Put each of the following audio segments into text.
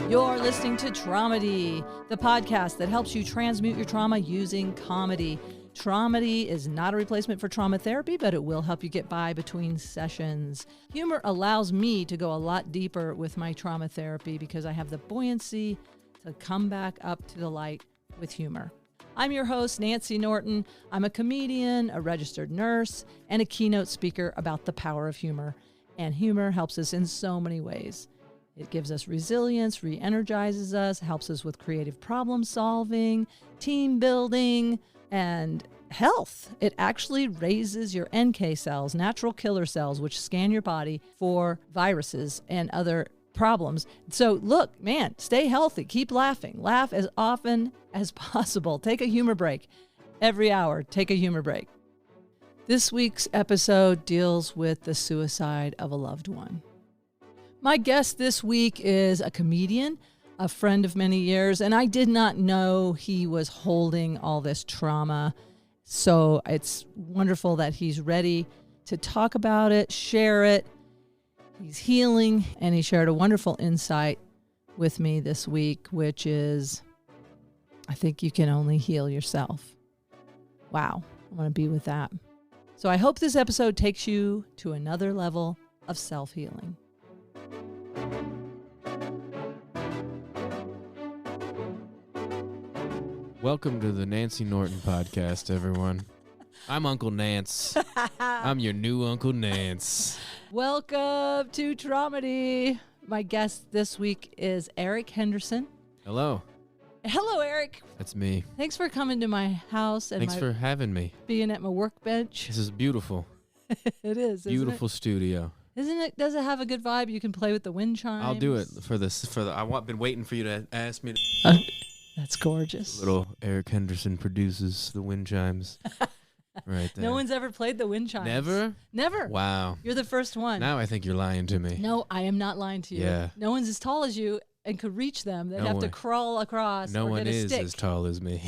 You're listening to Tromedy, the podcast that helps you transmute your trauma using comedy. Tromedy is not a replacement for trauma therapy, but it will help you get by between sessions. Humor allows me to go a lot deeper with my trauma therapy because I have the buoyancy to come back up to the light with humor. I'm your host, Nancy Norton. I'm a comedian, a registered nurse, and a keynote speaker about the power of humor. And humor helps us in so many ways. It gives us resilience, re-energizes us, helps us with creative problem solving, team building, and health. It actually raises your NK cells, natural killer cells, which scan your body for viruses and other problems. So look, man, stay healthy. Keep laughing. Laugh as often as possible. Take a humor break. Every hour, take a humor break. This week's episode deals with the suicide of a loved one. My guest this week is a comedian, a friend of many years, and I did not know he was holding all this trauma. So it's wonderful that he's ready to talk about it, share it. He's healing, and he shared a wonderful insight with me this week, which is, I think you can only heal yourself. Wow, I want to be with that. So I hope this episode takes you to another level of self-healing. Welcome to the Nancy Norton podcast, everyone. I'm Uncle Nance. I'm your new Uncle Nance. Welcome to Tromedy. My guest this week is Eric Henderson. Hello. Hello, Eric. That's me. Thanks for coming to my house and Thanks for having me. being at my workbench. This is beautiful. It is. Beautiful studio. Isn't it? Does it have a good vibe? You can play with the wind chimes. I'll do it for this. Been waiting for you to ask me. To, that's gorgeous. little Eric Henderson produces the wind chimes. Right there. No one's ever played the wind chimes. Never? Never. Wow. You're the first one. Now I think you're lying to me. No, I am not lying to you. Yeah. No one's as tall as you and could reach them. They'd No have to one- crawl across. No or one get a is stick. as tall as me.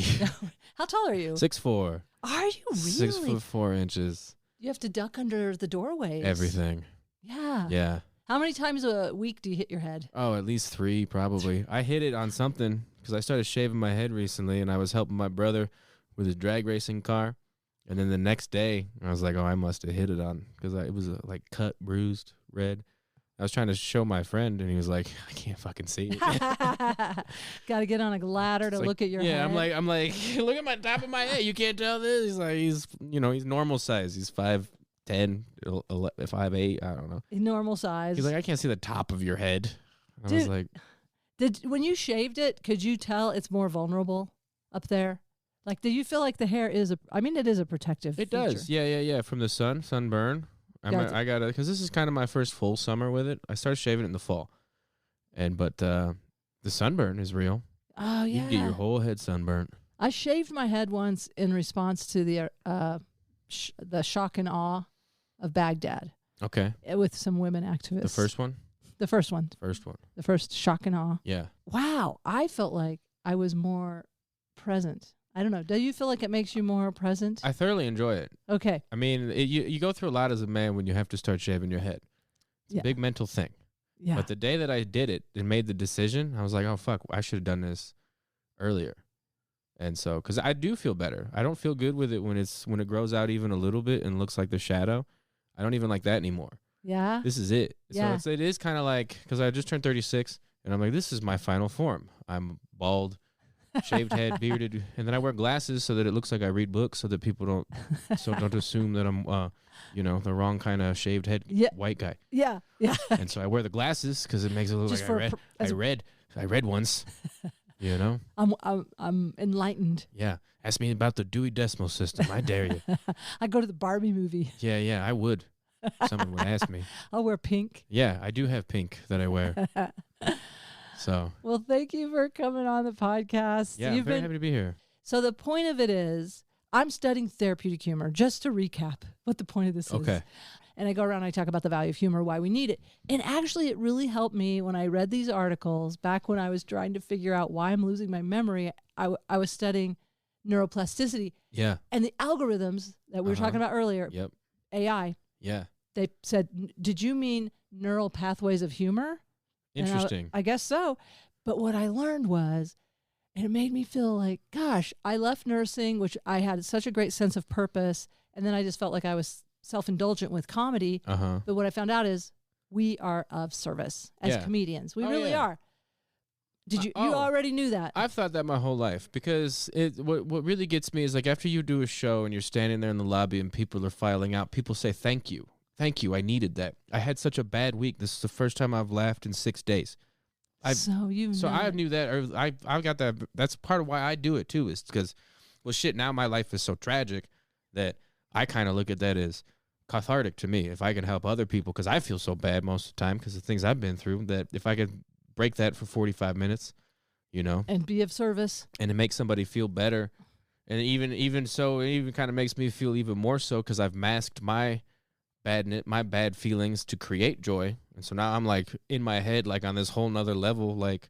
How tall are you? 6'4". Are you really? 6'4". You have to duck under the doorways. Everything. Yeah. Yeah. How many times a week do you hit your head? Oh, at least 3 probably. I hit it on something because I started shaving my head recently, and I was helping my brother with his drag racing car. And then the next day, I was like, oh, I must have hit it on because it was like cut, bruised, red. I was trying to show my friend, and he was like, I can't fucking see it. Got to get on a ladder to It's like, look at your head. Yeah, I'm like, look at my top of my head. You can't tell this. He's like, he's normal size. He's 5'10", 5'8", I don't know. Normal size. He's like, I can't see the top of your head. I was like, when you shaved it, could you tell it's more vulnerable up there? Like, do you feel like the hair is it is a protective it feature. does. Yeah. From the sunburn. I got to, because this is kind of my first full summer with it. I started shaving it in the fall. But the sunburn is real. Oh, yeah. You can get your whole head sunburnt. I shaved my head once in response to the shock and awe of Baghdad. Okay. With some women activists. The first one? The first one. First one. The first shock and awe. Yeah. Wow. I felt like I was more present. I don't know. Do you feel like it makes you more present? I thoroughly enjoy it. Okay. I mean, you go through a lot as a man when you have to start shaving your head. It's a big mental thing. Yeah. But the day that I did it and made the decision, I was like, oh, fuck, I should have done this earlier. And so, because I do feel better. I don't feel good with it when it grows out even a little bit and looks like the shadow. I don't even like that anymore. Yeah. This is it. Yeah. So it is kind of like, because I just turned 36, and I'm like, this is my final form. I'm bald, shaved head, bearded, and then I wear glasses so that it looks like I read books, so that people don't assume that I'm, the wrong kind of shaved head white guy. Yeah. And so I wear the glasses because it makes it look Just like I read once. I'm enlightened. Yeah. Ask me about the Dewey Decimal System. I dare you. I go to the Barbie movie. Yeah, I would. Someone would ask me. I'll wear pink. Yeah, I do have pink that I wear. So. Well, thank you for coming on the podcast. Yeah, I'm very happy to be here. So the point of it is, I'm studying therapeutic humor, just to recap what the point of this is. Okay. And I go around and I talk about the value of humor, why we need it. And actually, it really helped me when I read these articles back when I was trying to figure out why I'm losing my memory. I was studying neuroplasticity. Yeah. And the algorithms that we were talking about earlier, Yep. AI, Yeah. they said, did you mean neural pathways of humor? Interesting. I guess so. But what I learned was, and it made me feel like, gosh, I left nursing, which I had such a great sense of purpose. And then I just felt like I was self-indulgent with comedy. But what I found out is we are of service as comedians. We really are. Did you already knew that? I've thought that my whole life, because what really gets me is like after you do a show and you're standing there in the lobby and people are filing out, people say, thank you. Thank you. I needed that. I had such a bad week. This is the first time I've laughed in 6 days. I knew that, or I got that. That's part of why I do it too, is because, well, shit, now my life is so tragic that I kind of look at that as cathartic to me. If I can help other people, because I feel so bad most of the time because of things I've been through, that if I could break that for 45 minutes, you know, and be of service, and to make somebody feel better, and even so, it even kind of makes me feel even more so because I've masked my bad feelings to create joy. And so now I'm like in my head, like on this whole nother level, like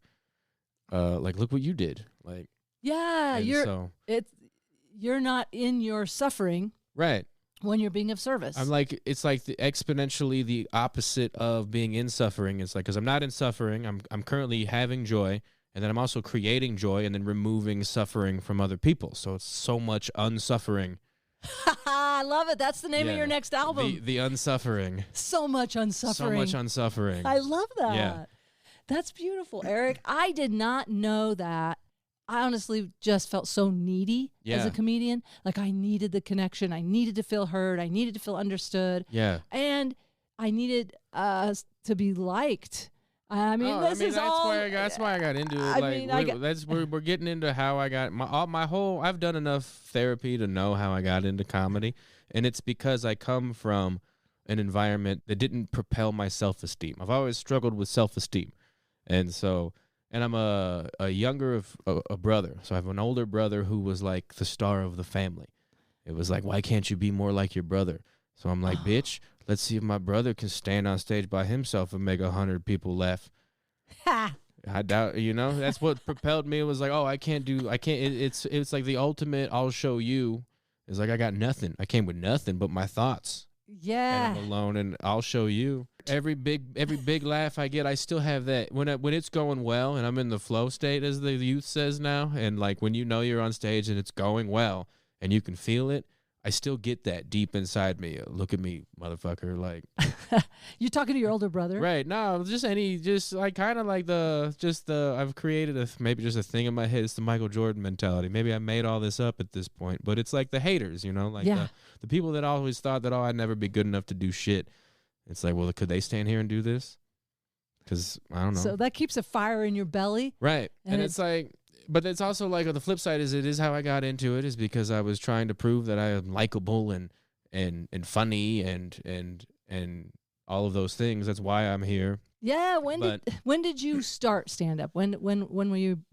look what you did. Like, yeah, you're not in your suffering. Right. When you're being of service. I'm like, it's like exponentially the opposite of being in suffering. It's like, cause I'm not in suffering. I'm currently having joy, and then I'm also creating joy and then removing suffering from other people. So it's so much unsuffering. I love it. That's the name of your next album. The Unsuffering. So much unsuffering. So much unsuffering. I love that. Yeah. That's beautiful, Eric. I did not know that. I honestly just felt so needy as a comedian. Like I needed the connection. I needed to feel heard. I needed to feel understood. Yeah. And I needed to be liked. That's why I got into it. We're getting into how I got I've done enough therapy to know how I got into comedy, and it's because I come from an environment that didn't propel my self-esteem. I've always struggled with self-esteem, and I'm a younger of a brother, so I have an older brother who was like the star of the family. It was like, why can't you be more like your brother? So I'm like, bitch, let's see if my brother can stand on stage by himself and make 100 people laugh. I doubt, that's what propelled me. It was like, I can't. It's like the ultimate, I'll show you. It's like, I got nothing. I came with nothing but my thoughts. Yeah. And I'm alone, and I'll show you. Every big laugh I get, I still have that. When it's going well and I'm in the flow state, as the youth says now, and like when you're on stage and it's going well and you can feel it, I still get that deep inside me. Look at me, motherfucker. Like, you're talking to your older brother, right? No, I've created maybe just a thing in my head. It's the Michael Jordan mentality. Maybe I made all this up at this point, but it's like the haters, the people that always thought that I'd never be good enough to do shit. It's like, well, could they stand here and do this? Because I don't know. So that keeps a fire in your belly, right? And it's like. But it's also like on the flip side it is how I got into it, is because I was trying to prove that I am likable and funny and all of those things. That's why I'm here. Yeah. When did you start stand up? When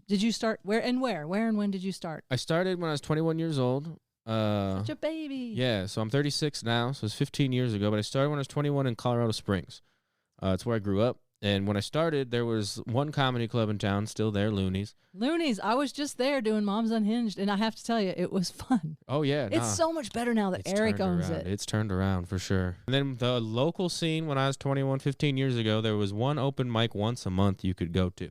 did you start? Where and when did you start? I started when I was 21 years old. Such a baby. Yeah. So I'm 36 now. So it's 15 years ago. But I started when I was 21 in Colorado Springs. It's where I grew up. And when I started, there was one comedy club in town, still there, Looney's. Looney's. I was just there doing Moms Unhinged, and I have to tell you, it was fun. Oh, yeah. It's so much better now that Eric owns it. It's turned around for sure. And then the local scene, when I was 21, 15 years ago, there was one open mic once a month you could go to.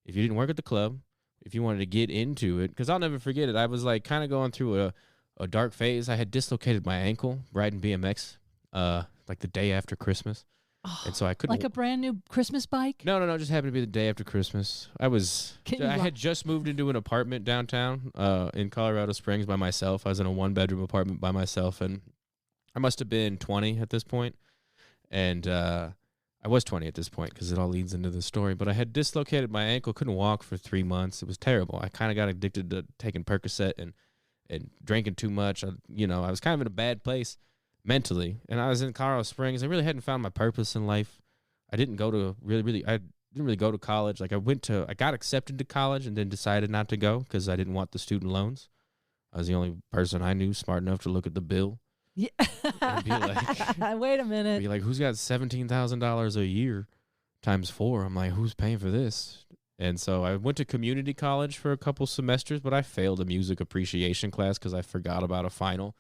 If you didn't work at the club, if you wanted to get into it, because I'll never forget it. I was like kind of going through a dark phase. I had dislocated my ankle riding BMX like the day after Christmas. Oh, and so I couldn't. Like a brand new Christmas bike? No. Just happened to be the day after Christmas. I had just moved into an apartment downtown in Colorado Springs by myself. I was in a 1-bedroom apartment by myself, and I must have been 20 at this point. And I was 20 at this point because it all leads into the story. But I had dislocated my ankle, couldn't walk for 3 months. It was terrible. I kind of got addicted to taking Percocet and drinking too much. I was kind of in a bad place mentally, and I was in Colorado Springs. I really hadn't found my purpose in life. I didn't go to I didn't really go to college. Like I got accepted to college and then decided not to go because I didn't want the student loans. I was the only person I knew smart enough to look at the bill. Yeah. And be like, wait a minute. Be like, who's got $17,000 a year times 4? I'm like, who's paying for this? And so I went to community college for a couple semesters, but I failed a music appreciation class because I forgot about a final.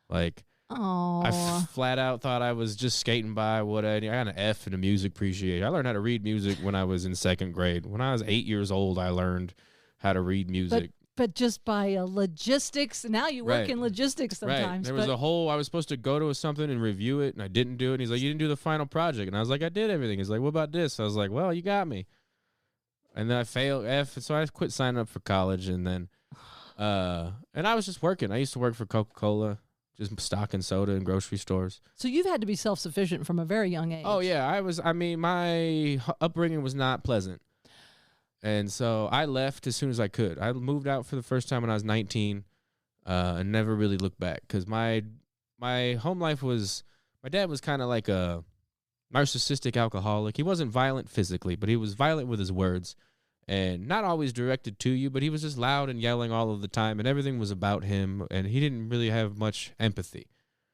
Like, Oh. Flat out thought I was just skating by. I got an F in the music appreciation. I learned how to read music when I was in second grade. When I was 8 years old, I learned how to read music. But just by logistics. Now you work in logistics sometimes. Right. I was supposed to go to something and review it, and I didn't do it. And he's like, you didn't do the final project. And I was like, I did everything. He's like, what about this? I was like, well, you got me. And then I failed F, so I quit signing up for college. And then, and I was just working. I used to work for Coca-Cola, just stocking soda in grocery stores. So you've had to be self-sufficient from a very young age. Oh, yeah. my upbringing was not pleasant. And so I left as soon as I could. I moved out for the first time when I was 19 and never really looked back because my home life was, my dad was kind of like a narcissistic alcoholic. He wasn't violent physically, but he was violent with his words and not always directed to you, but he was just loud and yelling all of the time and everything was about him and he didn't really have much empathy.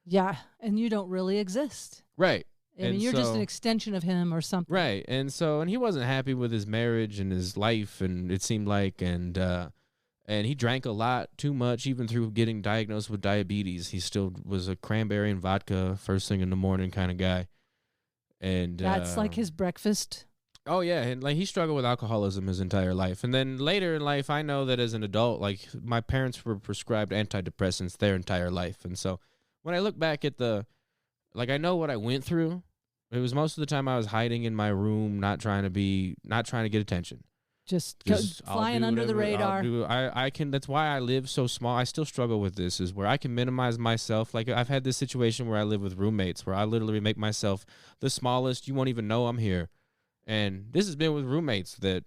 Yeah, and you don't really exist. Right. I mean, you're just an extension of him or something. Right. And he wasn't happy with his marriage and his life, and it seemed like, and he drank a lot, too much, even through getting diagnosed with diabetes. He still was a cranberry and vodka first thing in the morning kind of guy. And that's like his breakfast. Oh, yeah. And like he struggled with alcoholism his entire life. And then later in life, I know that as an adult, like my parents were prescribed antidepressants their entire life. And so when I look back at I know what I went through. It was most of the time I was hiding in my room, not trying to get attention. Just flying under the radar. That's why I live so small. I still struggle with this, is where I can minimize myself. Like I've had this situation where I live with roommates where I literally make myself the smallest. You won't even know I'm here. And this has been with roommates that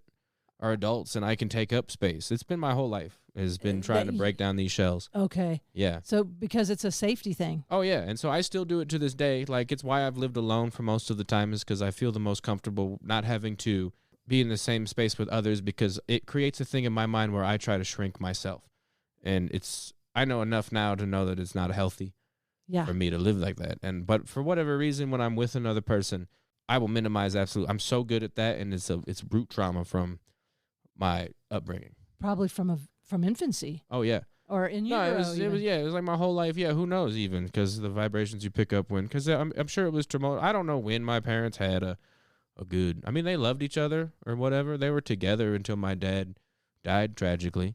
are adults and I can take up space. It's been my whole life. Has been trying to break down these shells. Okay. Yeah. So because it's a safety thing. Oh, yeah. And so I still do it to this day. Like, it's why I've lived alone for most of the time, is because I feel the most comfortable not having to be in the same space with others, because it creates a thing in my mind where I try to shrink myself. And I know enough now to know that it's not healthy for me to live like that. But for whatever reason, when I'm with another person, I will minimize absolutely. I'm so good at that. And it's root trauma from my upbringing. Probably from infancy. Oh, yeah. Or in utero. No, it was like my whole life. Yeah, who knows even, because the vibrations you pick up because I'm sure it was traumatic. I don't know when my parents had a good, I mean, they loved each other or whatever. They were together until my dad died tragically.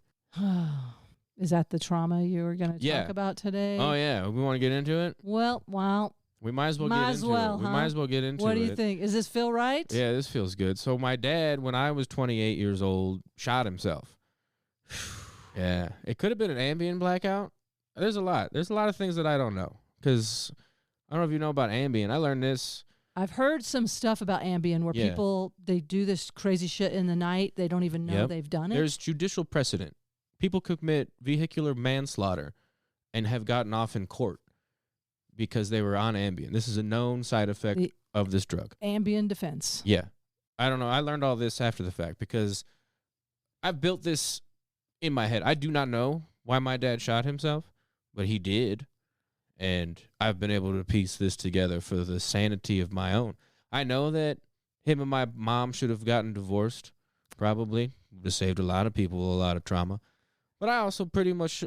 Is that the trauma you were going to talk about today? Oh, yeah. We want to get into it? Well, we might as well get into it. We might as well get into it. What do you think? Does this feel right? Yeah, this feels good. So my dad, when I was 28 years old, shot himself. Yeah, it could have been an Ambien blackout. There's a lot of things that I don't know, because I don't know if you know about Ambien. I learned this. I've heard some stuff about Ambien where people, they do this crazy shit in the night. They don't even know they've done it. There's judicial precedent. People commit vehicular manslaughter and have gotten off in court because they were on Ambien. This is a known side effect of this drug. Ambien defense. Yeah. I don't know. I learned all this after the fact because I've built this in my head. I do not know why my dad shot himself, but he did. And I've been able to piece this together for the sanity of my own. I know that him and my mom should have gotten divorced, probably. Would have saved a lot of people a lot of trauma. But I also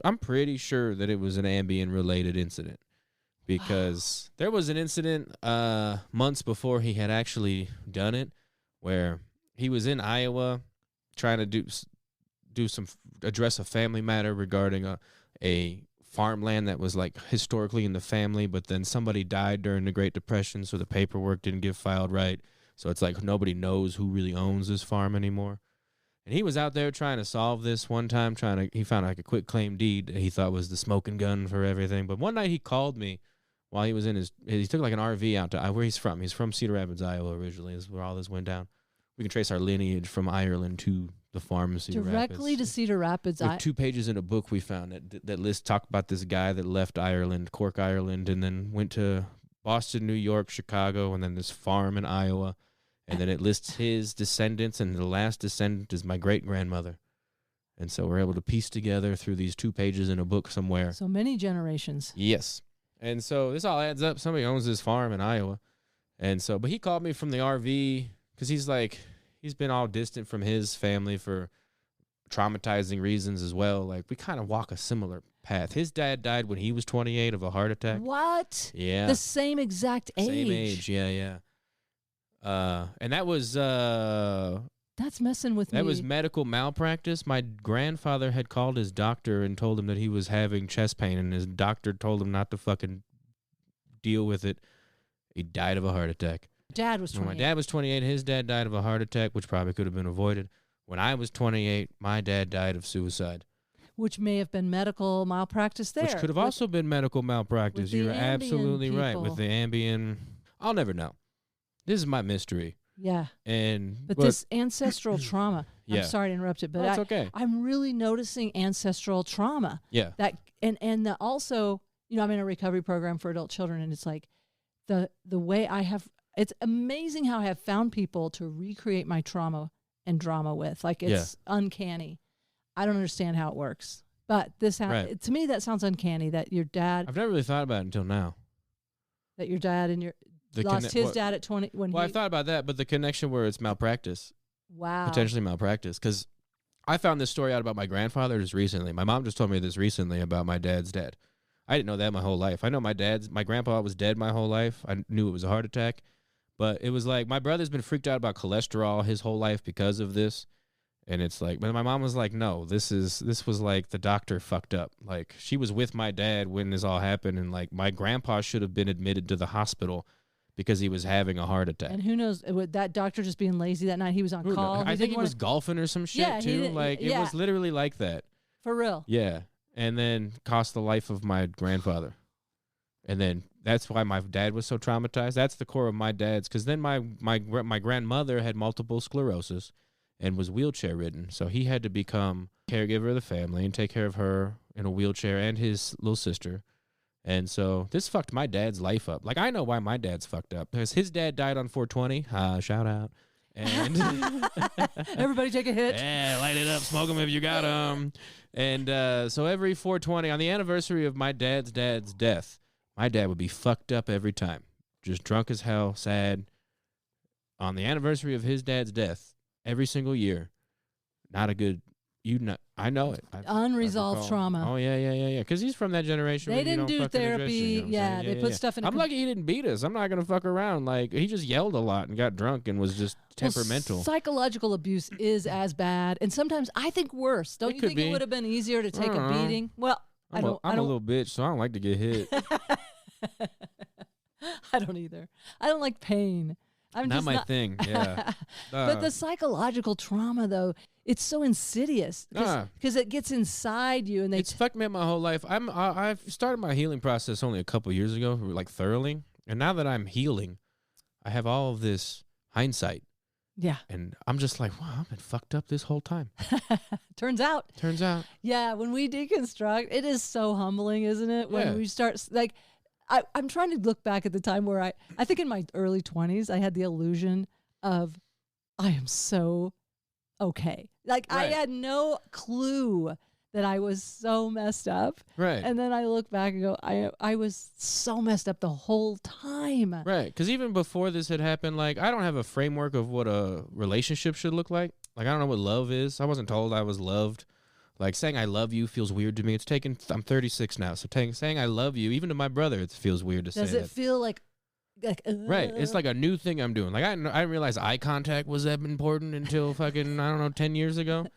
I'm pretty sure that it was an Ambien-related incident, because there was an incident months before he had actually done it, where he was in Iowa trying to address a family matter regarding a farmland that was like historically in the family, but then somebody died during the Great Depression, so the paperwork didn't get filed right. So it's like nobody knows who really owns this farm anymore. And he was out there trying to solve this one time, he found like a quick claim deed that he thought was the smoking gun for everything. But one night he called me while he was he took like an RV out to where he's from. He's from Cedar Rapids, Iowa originally, is where all this went down. We can trace our lineage from Ireland to the farm in Cedar Rapids. Directly to Cedar Rapids. With 2 pages in a book we found that talk about this guy that left Ireland, Cork, Ireland, and then went to Boston, New York, Chicago, and then this farm in Iowa. And then it lists his descendants, and the last descendant is my great-grandmother. And so we're able to piece together through these 2 pages in a book somewhere. So many generations. Yes. And so this all adds up. Somebody owns this farm in Iowa. And so, but he called me from the RV because he's been all distant from his family for traumatizing reasons as well. Like, we kind of walk a similar path. His dad died when he was 28 of a heart attack. What? Yeah. The same exact age. Same age, yeah. And that was That's messing with me. that was medical malpractice. My grandfather had called his doctor and told him that he was having chest pain, and his doctor told him not to fucking deal with it. He died of a heart attack. Dad was 28. When my dad was 28, his dad died of a heart attack, which probably could have been avoided. When I was 28, my dad died of suicide. Which may have been medical malpractice there. Which could have also been medical malpractice. You're absolutely right. With the Ambien. I'll never know. This is my mystery. Yeah. But this ancestral trauma. Yeah. I'm sorry to interrupt it, but it's okay. I'm really noticing ancestral trauma. Yeah. Also, I'm in a recovery program for adult children, and it's like the way it's amazing how I have found people to recreate my trauma and drama with. Like, it's uncanny. I don't understand how it works. But to me, that sounds uncanny that your dad... I've never really thought about it until now. That your dad and lost his dad at 20... I've thought about that, but the connection where it's malpractice. Wow. Potentially malpractice. Because I found this story out about my grandfather just recently. My mom just told me this recently about my dad's dad. I didn't know that my whole life. I know my grandpa was dead my whole life. I knew it was a heart attack. But it was like, my brother's been freaked out about cholesterol his whole life because of this. And it's like, but my mom was like, no, this was like the doctor fucked up. Like, she was with my dad when this all happened. And like, my grandpa should have been admitted to the hospital because he was having a heart attack. And who knows, would that doctor just being lazy that night? He was on call. I think he was golfing or some shit too. Like, it was literally like that. For real. Yeah. And then cost the life of my grandfather. And then that's why my dad was so traumatized. That's the core of my dad's. Because then my grandmother had multiple sclerosis and was wheelchair ridden. So he had to become caregiver of the family and take care of her in a wheelchair and his little sister. And so this fucked my dad's life up. Like, I know why my dad's fucked up. Because his dad died on 420. Shout out. And everybody take a hit. Yeah, light it up. Smoke them if you got them. And so every 420, on the anniversary of my dad's death, my dad would be fucked up every time. Just drunk as hell, sad. On the anniversary of his dad's death, every single year, not a good... I know it. Unresolved trauma. Oh, yeah. Because he's from that generation. They didn't do therapy. They put stuff in. I'm lucky he didn't beat us. I'm not going to fuck around. Like, he just yelled a lot and got drunk and was just temperamental. Psychological abuse is as bad, and sometimes I think worse. Don't you think it would have been easier to take a beating? Well, I'm a little bitch, so I don't like to get hit. I don't either. I don't like pain. Not my thing, yeah. But the psychological trauma, though, it's so insidious because it gets inside you, and it's fucked me up my whole life. I've started my healing process only a couple years ago, like thoroughly, and now that I'm healing, I have all of this hindsight. Yeah, and I'm just like, wow, I've been fucked up this whole time. Turns out. Yeah, when we deconstruct, it is so humbling, isn't it? When we start like. I'm trying to look back at the time where I think in my early 20s, I had the illusion of I am so okay. Like, I had no clue that I was so messed up. Right. And then I look back and go, I was so messed up the whole time. Right. Because even before this had happened, like, I don't have a framework of what a relationship should look like. Like, I don't know what love is. I wasn't told I was loved. Like, saying I love you feels weird to me. I'm 36 now, so saying I love you, even to my brother, it feels weird to say that. Does it feel like right. It's like a new thing I'm doing. Like, I didn't realize eye contact was that important until fucking, 10 years ago.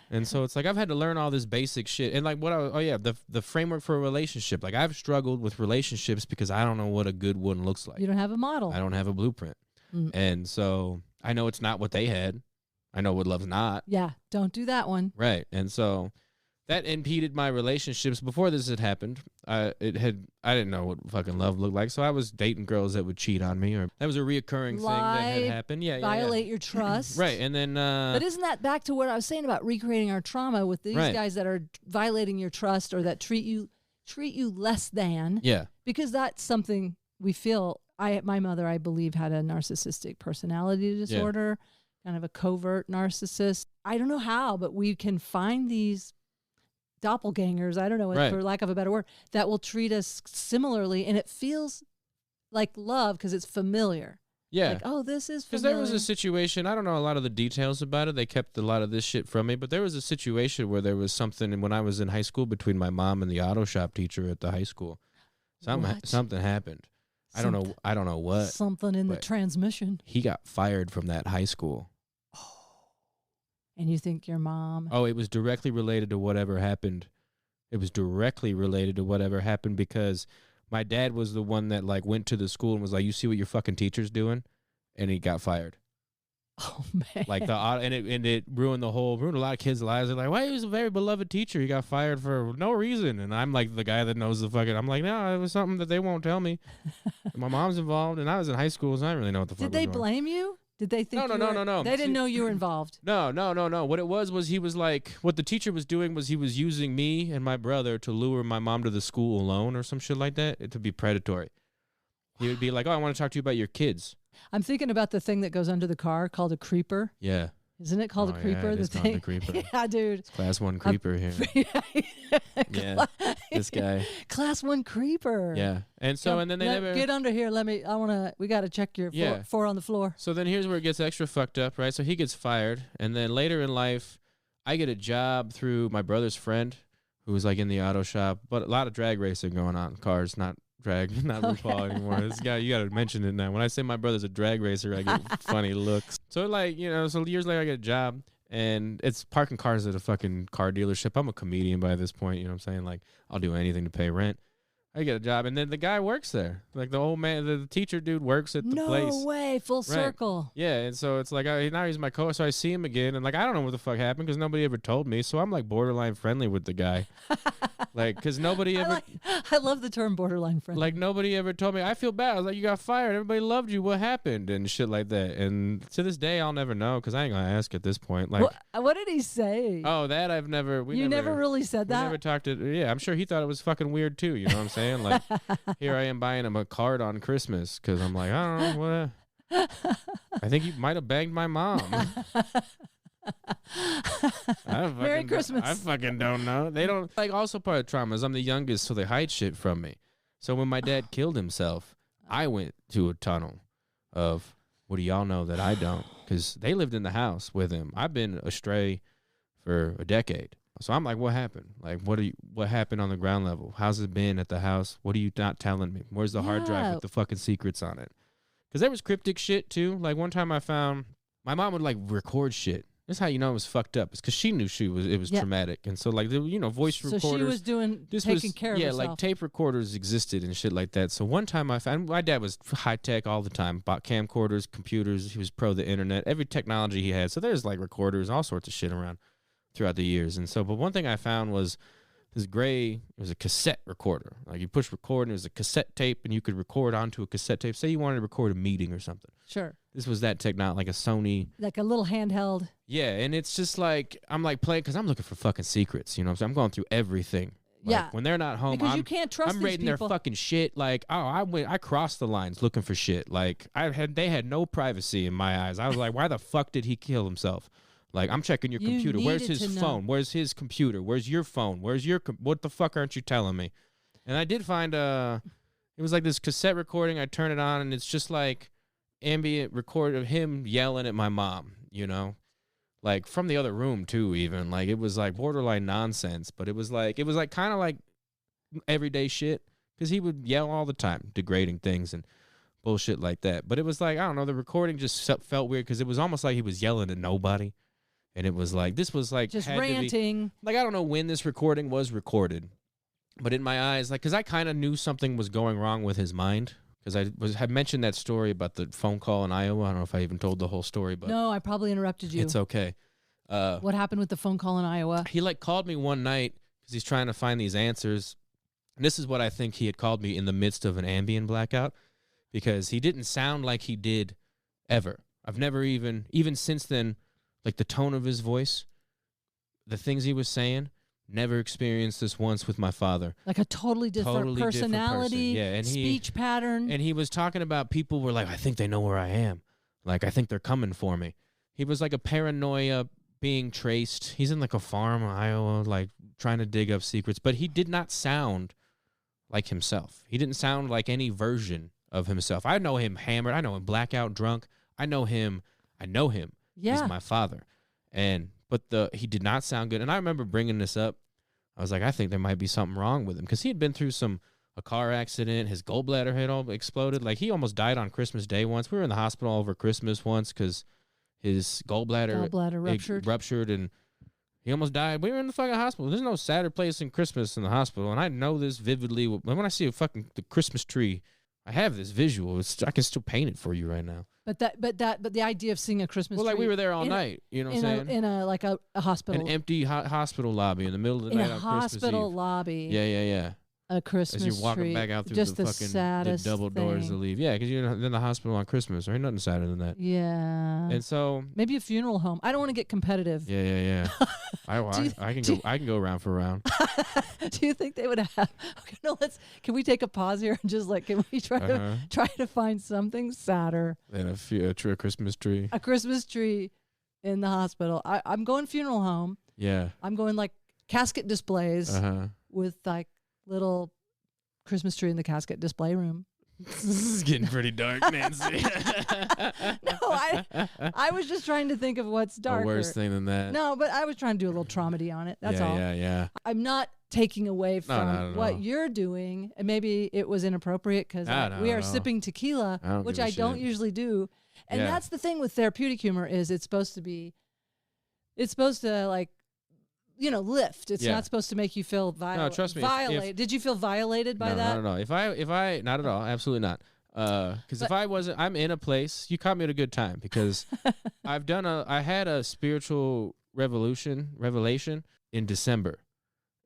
And so it's like I've had to learn all this basic shit. And like the framework for a relationship. Like, I've struggled with relationships because I don't know what a good one looks like. You don't have a model. I don't have a blueprint. And so I know it's not what they had. I know what love's not. Yeah, don't do that one. Right. And so that impeded my relationships before this had happened. I didn't know what fucking love looked like, so I was dating girls that would cheat on me, or that was a reoccurring thing that had happened. Yeah, violate your trust. Right. And then but isn't that back to what I was saying about recreating our trauma with these guys that are violating your trust or that treat you less than? Yeah. Because that's something we feel. My mother, I believe, had a narcissistic personality disorder. Yeah. Kind of a covert narcissist. I don't know how, but we can find these doppelgangers, I don't know, for lack of a better word, that will treat us similarly. And it feels like love because it's familiar. Yeah. Like, oh, this is Because familiar. there was a situation, I don't know a lot of the details about it. They kept a lot of this shit from me, but there was a situation where there was something when I was in high school between my mom and the auto shop teacher at the high school. Something happened. I don't know what. Something in the transmission. He got fired from that high school. And you think your mom? Oh, it was directly related to whatever happened. It was directly related to whatever happened because my dad was the one that like went to the school and was like, "You see what your fucking teacher's doing?" And he got fired. Oh man! Like it ruined a lot of kids' lives. They're like, "Why? He was a very beloved teacher. He got fired for no reason." And I'm like the guy that knows the fucking. I'm like, no, it was something that they won't tell me. My mom's involved, and I was in high school, so I didn't really know what the fuck. Did they blame you? Did they think? No. They didn't know you were involved. No. What it was he was like, what the teacher was doing was he was using me and my brother to lure my mom to the school alone or some shit like that, to be predatory. He would be like, "Oh, I want to talk to you about your kids." I'm thinking about the thing that goes under the car called a creeper. Yeah. Isn't it called a creeper? Yeah, it is called a creeper. Yeah, dude. It's class 1 creeper here. Yeah, this guy. Class 1 creeper. Yeah. And so, and then they never... Get under here. We got to check your four on the floor. So then here's where it gets extra fucked up, right? So he gets fired. And then later in life, I get a job through my brother's friend who was like in the auto shop. But a lot of drag racing going on. Cars, not drag, not RuPaul anymore. This guy, you got to mention it now. When I say my brother's a drag racer, I get funny looks. So like, so years later I get a job and it's parking cars at a fucking car dealership. I'm a comedian by this point, you know what I'm saying? Like, I'll do anything to pay rent. I get a job, and then the guy works there. Like the old man, the teacher dude works at the place. No way, full circle. Yeah, and so it's like now he's my co. So I see him again, and like I don't know what the fuck happened because nobody ever told me. So I'm like borderline friendly with the guy, like because nobody ever. I love the term borderline friendly. Like nobody ever told me. I feel bad. I was like, you got fired. Everybody loved you. What happened? And shit like that. And to this day, I'll never know because I ain't gonna ask at this point. Like, what did he say? Oh, that I've never. You never really said that. Never talked to. Yeah, I'm sure he thought it was fucking weird too. You know what I'm saying? Like. Here I am buying him a card on Christmas because I'm like, I don't know what. I think you might have banged my mom. Merry Christmas. I fucking don't know. They don't like. Also, part of trauma is I'm the youngest, so they hide shit from me. So when my dad killed himself, I went to a tunnel of what do y'all know that I don't? Because they lived in the house with him. I've been astray for a decade. So I'm like, what happened? Like, what happened on the ground level? How's it been at the house? What are you not telling me? Where's the hard drive with the fucking secrets on it? Because there was cryptic shit, too. Like, one time I found my mom would, like, record shit. This is how you know it was fucked up. It's because she knew it was traumatic. And so, like, voice recorders. So she was taking care of herself. Yeah, like, tape recorders existed and shit like that. So one time I found, my dad was high-tech all the time. Bought camcorders, computers. He was pro the internet. Every technology he had. So there's, like, recorders, all sorts of shit around throughout the years. And so, but one thing I found was this it was a cassette recorder. Like you push record and it was a cassette tape and you could record onto a cassette tape. Say you wanted to record a meeting or something. Sure. This was that technology, like a Sony. Like a little handheld. Yeah, and it's just like, I'm like playing, because I'm looking for fucking secrets, you know what I'm saying? I'm going through everything. Like, yeah. When they're not home, because you can't trust I'm rating their fucking shit. Like, I crossed the lines looking for shit. Like, they had no privacy in my eyes. I was like, why the fuck did he kill himself? Like, I'm checking your computer. Where's his phone? Where's his computer? Where's your phone? Where's your what the fuck aren't you telling me? And I did find it was like this cassette recording. I turn it on, and it's just like ambient record of him yelling at my mom, you know? Like, from the other room, too, even. Like, it was, like, borderline nonsense. But it was kind of like everyday shit. Because he would yell all the time, degrading things and bullshit like that. But it was like, I don't know, the recording just felt weird because it was almost like he was yelling at nobody. And it was like, this was like... just ranting. Like, I don't know when this recording was recorded. But in my eyes, like, because I kind of knew something was going wrong with his mind. Because I had mentioned that story about the phone call in Iowa. I don't know if I even told the whole story, but... No, I probably interrupted you. It's okay. What happened with the phone call in Iowa? He, like, called me one night because he's trying to find these answers. And this is what I think he had called me in the midst of an Ambien blackout. Because he didn't sound like he did ever. I've never even since then, like the tone of his voice, the things he was saying, never experienced this once with my father. Like a totally different personality, yeah, and speech pattern. And he was talking about people were like, I think they know where I am. Like, I think they're coming for me. He was like a paranoia being traced. He's in like a farm in Iowa, like trying to dig up secrets. But he did not sound like himself. He didn't sound like any version of himself. I know him hammered. I know him blackout drunk. I know him. Yeah. He's my father. But he did not sound good. And I remember bringing this up. I was like, I think there might be something wrong with him because he had been through a car accident. His gallbladder had all exploded. Like, he almost died on Christmas Day once. We were in the hospital over Christmas once because his gallbladder ruptured and he almost died. We were in the fucking hospital. There's no sadder place than Christmas in the hospital. And I know this vividly. When I see the Christmas tree, I have this visual. I can still paint it for you right now. But the idea of seeing a Christmas tree. Well, like, we were there all night. You know what I'm saying? In a hospital. An empty hospital lobby in the middle of the night on Christmas Eve. Hospital lobby. Yeah. A Christmas tree. As you're walking back out through just the fucking the double doors to leave. Yeah, because you're in the hospital on Christmas. There ain't nothing sadder than that. Yeah. And so maybe a funeral home. I don't want to get competitive. Yeah. I can go round for round. Do you think they would have? Okay, no. Can we take a pause here and just can we try to find something sadder than a Christmas tree? A Christmas tree in the hospital. I'm going funeral home. Yeah. I'm going casket displays with little Christmas tree in the casket display room. This is getting pretty dark, Nancy. No, I was just trying to think of what's darker. A worse thing than that. No, but I was trying to do a little Tromedy on it. That's all. Yeah. I'm not taking away from what you're doing, and maybe it was inappropriate because we are sipping tequila, which I don't usually do. And that's the thing with therapeutic humor is it's supposed to lift. It's not supposed to make you feel violated. No, trust me. Violated. Did you feel violated by that? No. If I, not at all. Absolutely not. Because if I wasn't, I'm in a place. You caught me at a good time because I had a spiritual revelation in December,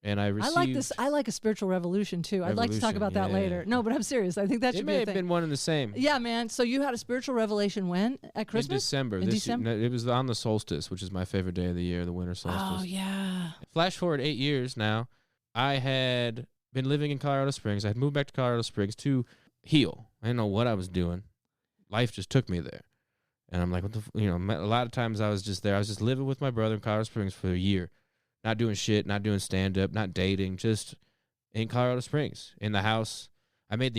and I received. I like a spiritual revolution too. I'd like to talk about that later. No, but I'm serious. I think that should be a thing. It may have been one and the same. Yeah, man. So you had a spiritual revelation when? At Christmas? In December. It was on the solstice, which is my favorite day of the year, the winter solstice. Oh, yeah. Flash forward 8 years now. I had been living in Colorado Springs. I had moved back to Colorado Springs to heal. I didn't know what I was doing. Life just took me there. And I'm like, a lot of times I was just there. I was just living with my brother in Colorado Springs for a year. Not doing shit, not doing stand-up, not dating, just in Colorado Springs, in the house. I made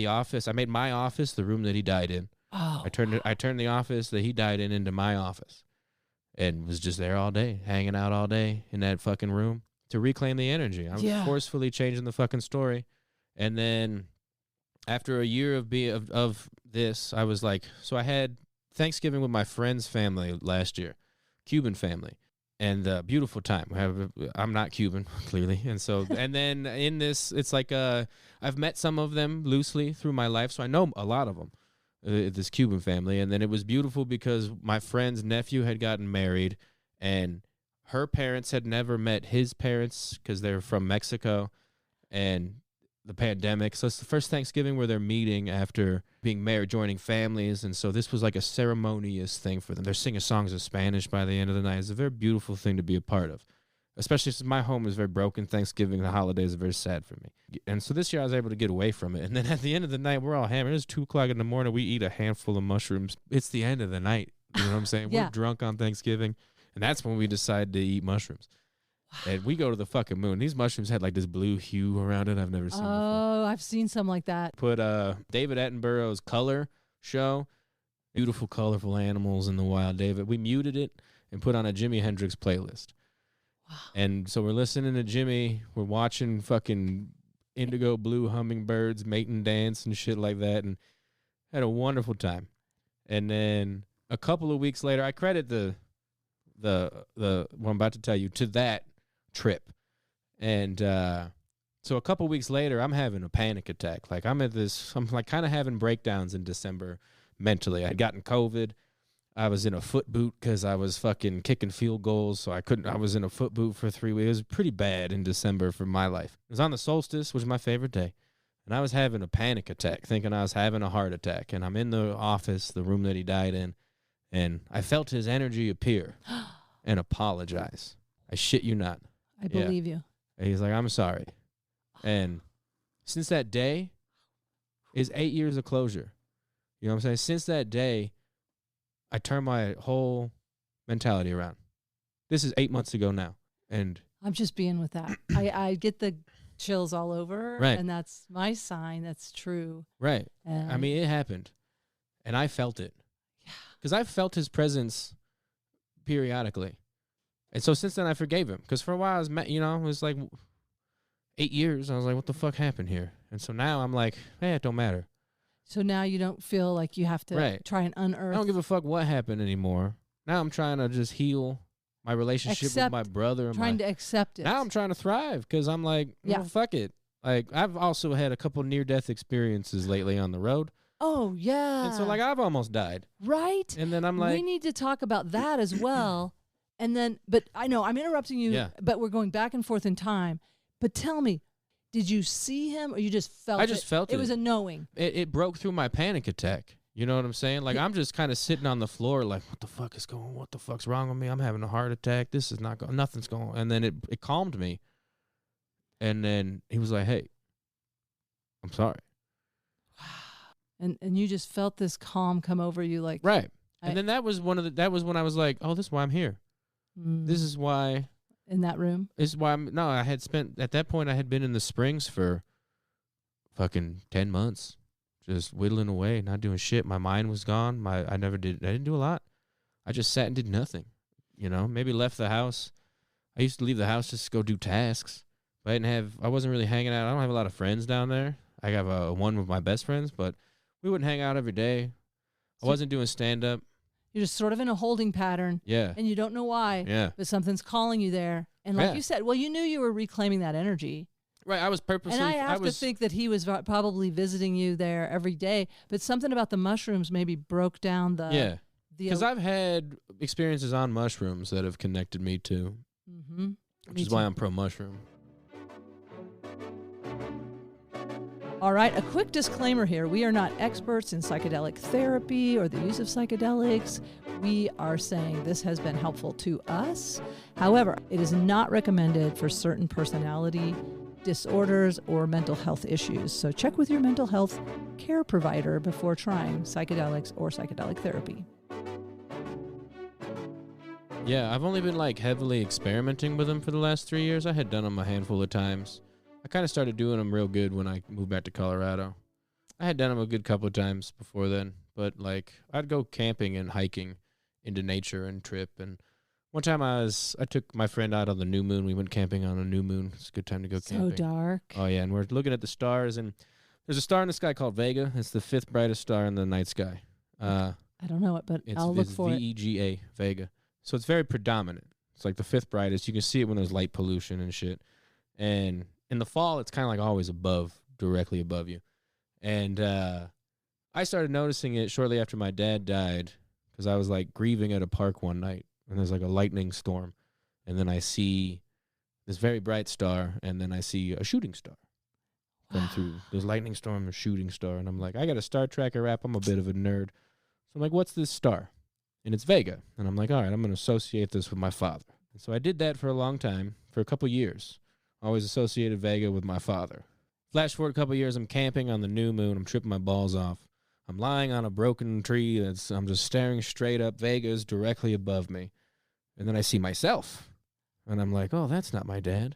my office the room that he died in. Oh. I turned the office that he died in into my office and was just there all day, hanging out all day in that fucking room to reclaim the energy. I'm forcefully changing the fucking story. And then after a year of this, I was like, so I had Thanksgiving with my friend's family last year, Cuban family. And beautiful time. I'm not Cuban, clearly. And then in this, it's like I've met some of them loosely through my life, so I know a lot of them, this Cuban family. And then it was beautiful because my friend's nephew had gotten married, and her parents had never met his parents because they're from Mexico and the pandemic. So it's the first Thanksgiving where they're meeting after being married, joining families. And so this was like a ceremonious thing for them. They're singing songs in Spanish by the end of the night. It's a very beautiful thing to be a part of, especially since my home is very broken. Thanksgiving, the holidays are very sad for me. And so this year I was able to get away from it. And then at the end of the night, we're all hammered. It's 2:00 in the morning. We eat a handful of mushrooms. It's the end of the night. You know what I'm saying? We're drunk on Thanksgiving. And that's when we decide to eat mushrooms. Wow. And we go to the fucking moon. These mushrooms had like this blue hue around it I've never seen before. Oh, I've seen some like that. Put David Attenborough's Color show, beautiful, colorful animals in the wild. David, we muted it and put on a Jimi Hendrix playlist. Wow. And so we're listening to Jimmy. We're watching fucking indigo blue hummingbirds mating dance and shit like that, and had a wonderful time. And then a couple of weeks later, I credit the what I'm about to tell you to that trip. And so a couple weeks later, I'm having a panic attack. Like I'm like kind of having breakdowns in December mentally. I'd gotten COVID. I was in a foot boot because I was fucking kicking field goals, so I was in a foot boot for 3 weeks. It was pretty bad in December for my life. It was on the solstice, which is my favorite day. And I was having a panic attack, thinking I was having a heart attack. And I'm in the office, the room that he died in, and I felt his energy appear and apologize. I shit you not. I believe you. And he's like, I'm sorry. And since that day is 8 years of closure. You know what I'm saying? Since that day, I turned my whole mentality around. This is 8 months ago now. And I'm just being with that. I get the chills all over. Right. And that's my sign. That's true. Right. And I mean, it happened, and I felt it. Yeah. Because I felt his presence periodically. And so since then, I forgave him. Because for a while, I was, it was like 8 years. I was like, what the fuck happened here? And so now I'm like, it don't matter. So now you don't feel like you have to try and unearth. I don't give a fuck what happened anymore. Now I'm trying to just heal my relationship with my brother. Trying to accept it. Now I'm trying to thrive because I'm like, fuck it. Like, I've also had a couple near-death experiences lately on the road. Oh, yeah. And so, like, I've almost died. Right? And then I'm like... We need to talk about that as well. And then, but I know I'm interrupting you, but we're going back and forth in time. But tell me, did you see him or you just felt it? I just felt it. It was a knowing. It broke through my panic attack. You know what I'm saying? Like, I'm just kind of sitting on the floor like, what the fuck is going on? What the fuck's wrong with me? I'm having a heart attack. This is not going, nothing's going on. And then it calmed me. And then he was like, hey, I'm sorry. Wow. And you just felt this calm come over you, like right. And then that was when I was like, oh, this is why I'm here. This is why in that room. This is why I had spent at that point I had been in the Springs for fucking 10 months. Just whittling away, not doing shit. My mind was gone. I didn't do a lot. I just sat and did nothing. Maybe left the house. I used to leave the house just to go do tasks. But I wasn't really hanging out. I don't have a lot of friends down there. I have one with my best friends, but we wouldn't hang out every day. I wasn't doing stand-up. You're just sort of in a holding pattern. Yeah. And you don't know why. Yeah. But something's calling you there. And like you said, well, you knew you were reclaiming that energy. Right, I was purposely... And I have to think that he was probably visiting you there every day, but something about the mushrooms maybe broke down the... Yeah, because I've had experiences on mushrooms that have connected me to, which is why I'm pro-mushroom. All right, a quick disclaimer here. We are not experts in psychedelic therapy or the use of psychedelics. We are saying this has been helpful to us. However, it is not recommended for certain personality disorders or mental health issues. So check with your mental health care provider before trying psychedelics or psychedelic therapy. Yeah, I've only been heavily experimenting with them for the last 3 years. I had done them a handful of times. I kind of started doing them real good when I moved back to Colorado. I had done them a good couple of times before then, but I'd go camping and hiking into nature and trip. And one time I took my friend out on the new moon. We went camping on a new moon. It's a good time to go camping. So dark. Oh yeah, and we're looking at the stars, and there's a star in the sky called Vega. It's the 5th brightest star in the night sky. I don't know it, but I'll look for it. It's VEGA, Vega. So it's very predominant. It's like the 5th brightest. You can see it when there's light pollution and shit. And in the fall, it's kind of always directly above you. And I started noticing it shortly after my dad died because I was grieving at a park one night, and there's a lightning storm. And then I see this very bright star, and then I see a shooting star come through. There's lightning storm, a shooting star. And I'm like, I got a Star Tracker app. I'm a bit of a nerd. So I'm like, what's this star? And it's Vega. And I'm like, all right, I'm going to associate this with my father. And so I did that for a long time, for a couple years. Always associated Vega with my father. Flash forward a couple years, I'm camping on the new moon. I'm tripping my balls off. I'm lying on a broken tree. I'm just staring straight up. Vega's directly above me. And then I see myself. And I'm like, oh, that's not my dad.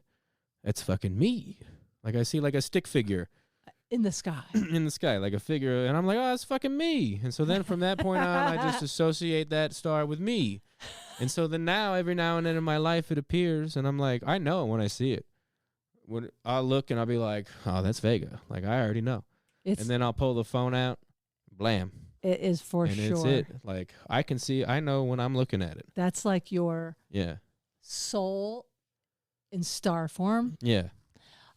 That's fucking me. I see a stick figure. In the sky. In the sky, like a figure. And I'm like, oh, that's fucking me. And so then from that point on, I just associate that star with me. And so then now, every now and then in my life, it appears. And I'm like, I know when I see it. When I'll look and I'll be like, oh, that's Vega. I already know. And then I'll pull the phone out. Blam. It is for sure. And it's it. I can see, I know when I'm looking at it. That's your soul in star form. Yeah.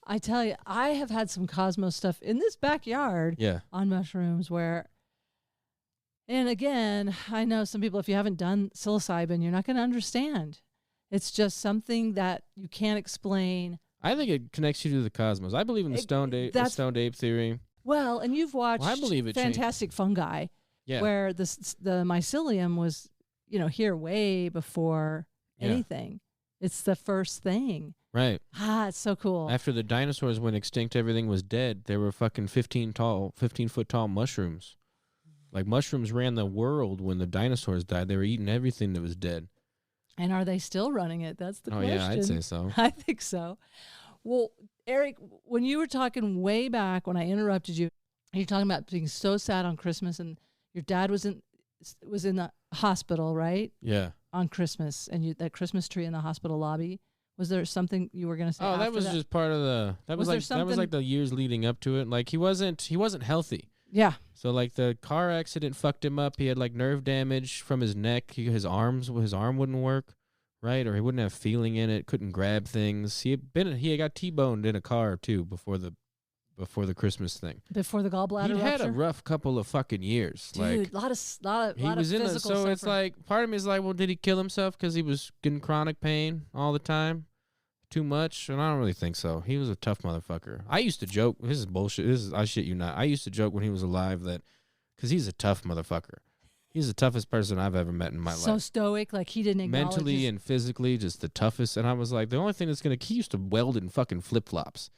I tell you, I have had some Cosmos stuff in this backyard on mushrooms and again, I know some people, if you haven't done psilocybin, you're not going to understand. It's just something that you can't explain. I think it connects you to the cosmos. I believe in the stoned ape theory. Well, and you've watched I believe it Fantastic Fungi, where the mycelium was, here way before anything. It's the first thing. Right. It's so cool. After the dinosaurs went extinct, everything was dead. There were fucking 15-foot tall mushrooms. Mushrooms ran the world when the dinosaurs died. They were eating everything that was dead. And are they still running it? That's the question. Oh, yeah, I'd say so. I think so. Well, Eric, when you were talking way back when I interrupted you, you're talking about being so sad on Christmas, and your dad was in the hospital, right? Yeah. On Christmas, and that Christmas tree in the hospital lobby. Was there something you were going to say? Oh, that was just part of the. That was like the years leading up to it. Like he wasn't healthy. Yeah. So like the car accident fucked him up. He had like nerve damage from his neck. His arm wouldn't work, right? Or he wouldn't have feeling in it. Couldn't grab things. He got T-boned in a car too before the Christmas thing. Before the gallbladder rupture? He had a rough couple of fucking years. Dude, like, lot of physical so it's like, part of me is like, well, did he kill himself because he was getting chronic pain all the time? Too much? And I don't really think so. He was a tough motherfucker. I used to joke, this is bullshit, I shit you not. I used to joke when he was alive that, because he's a tough motherfucker. He's the toughest person I've ever met in my life. So stoic, like he didn't acknowledge mentally and physically, just the toughest. And I was like, the only thing he used to weld in fucking flip-flops.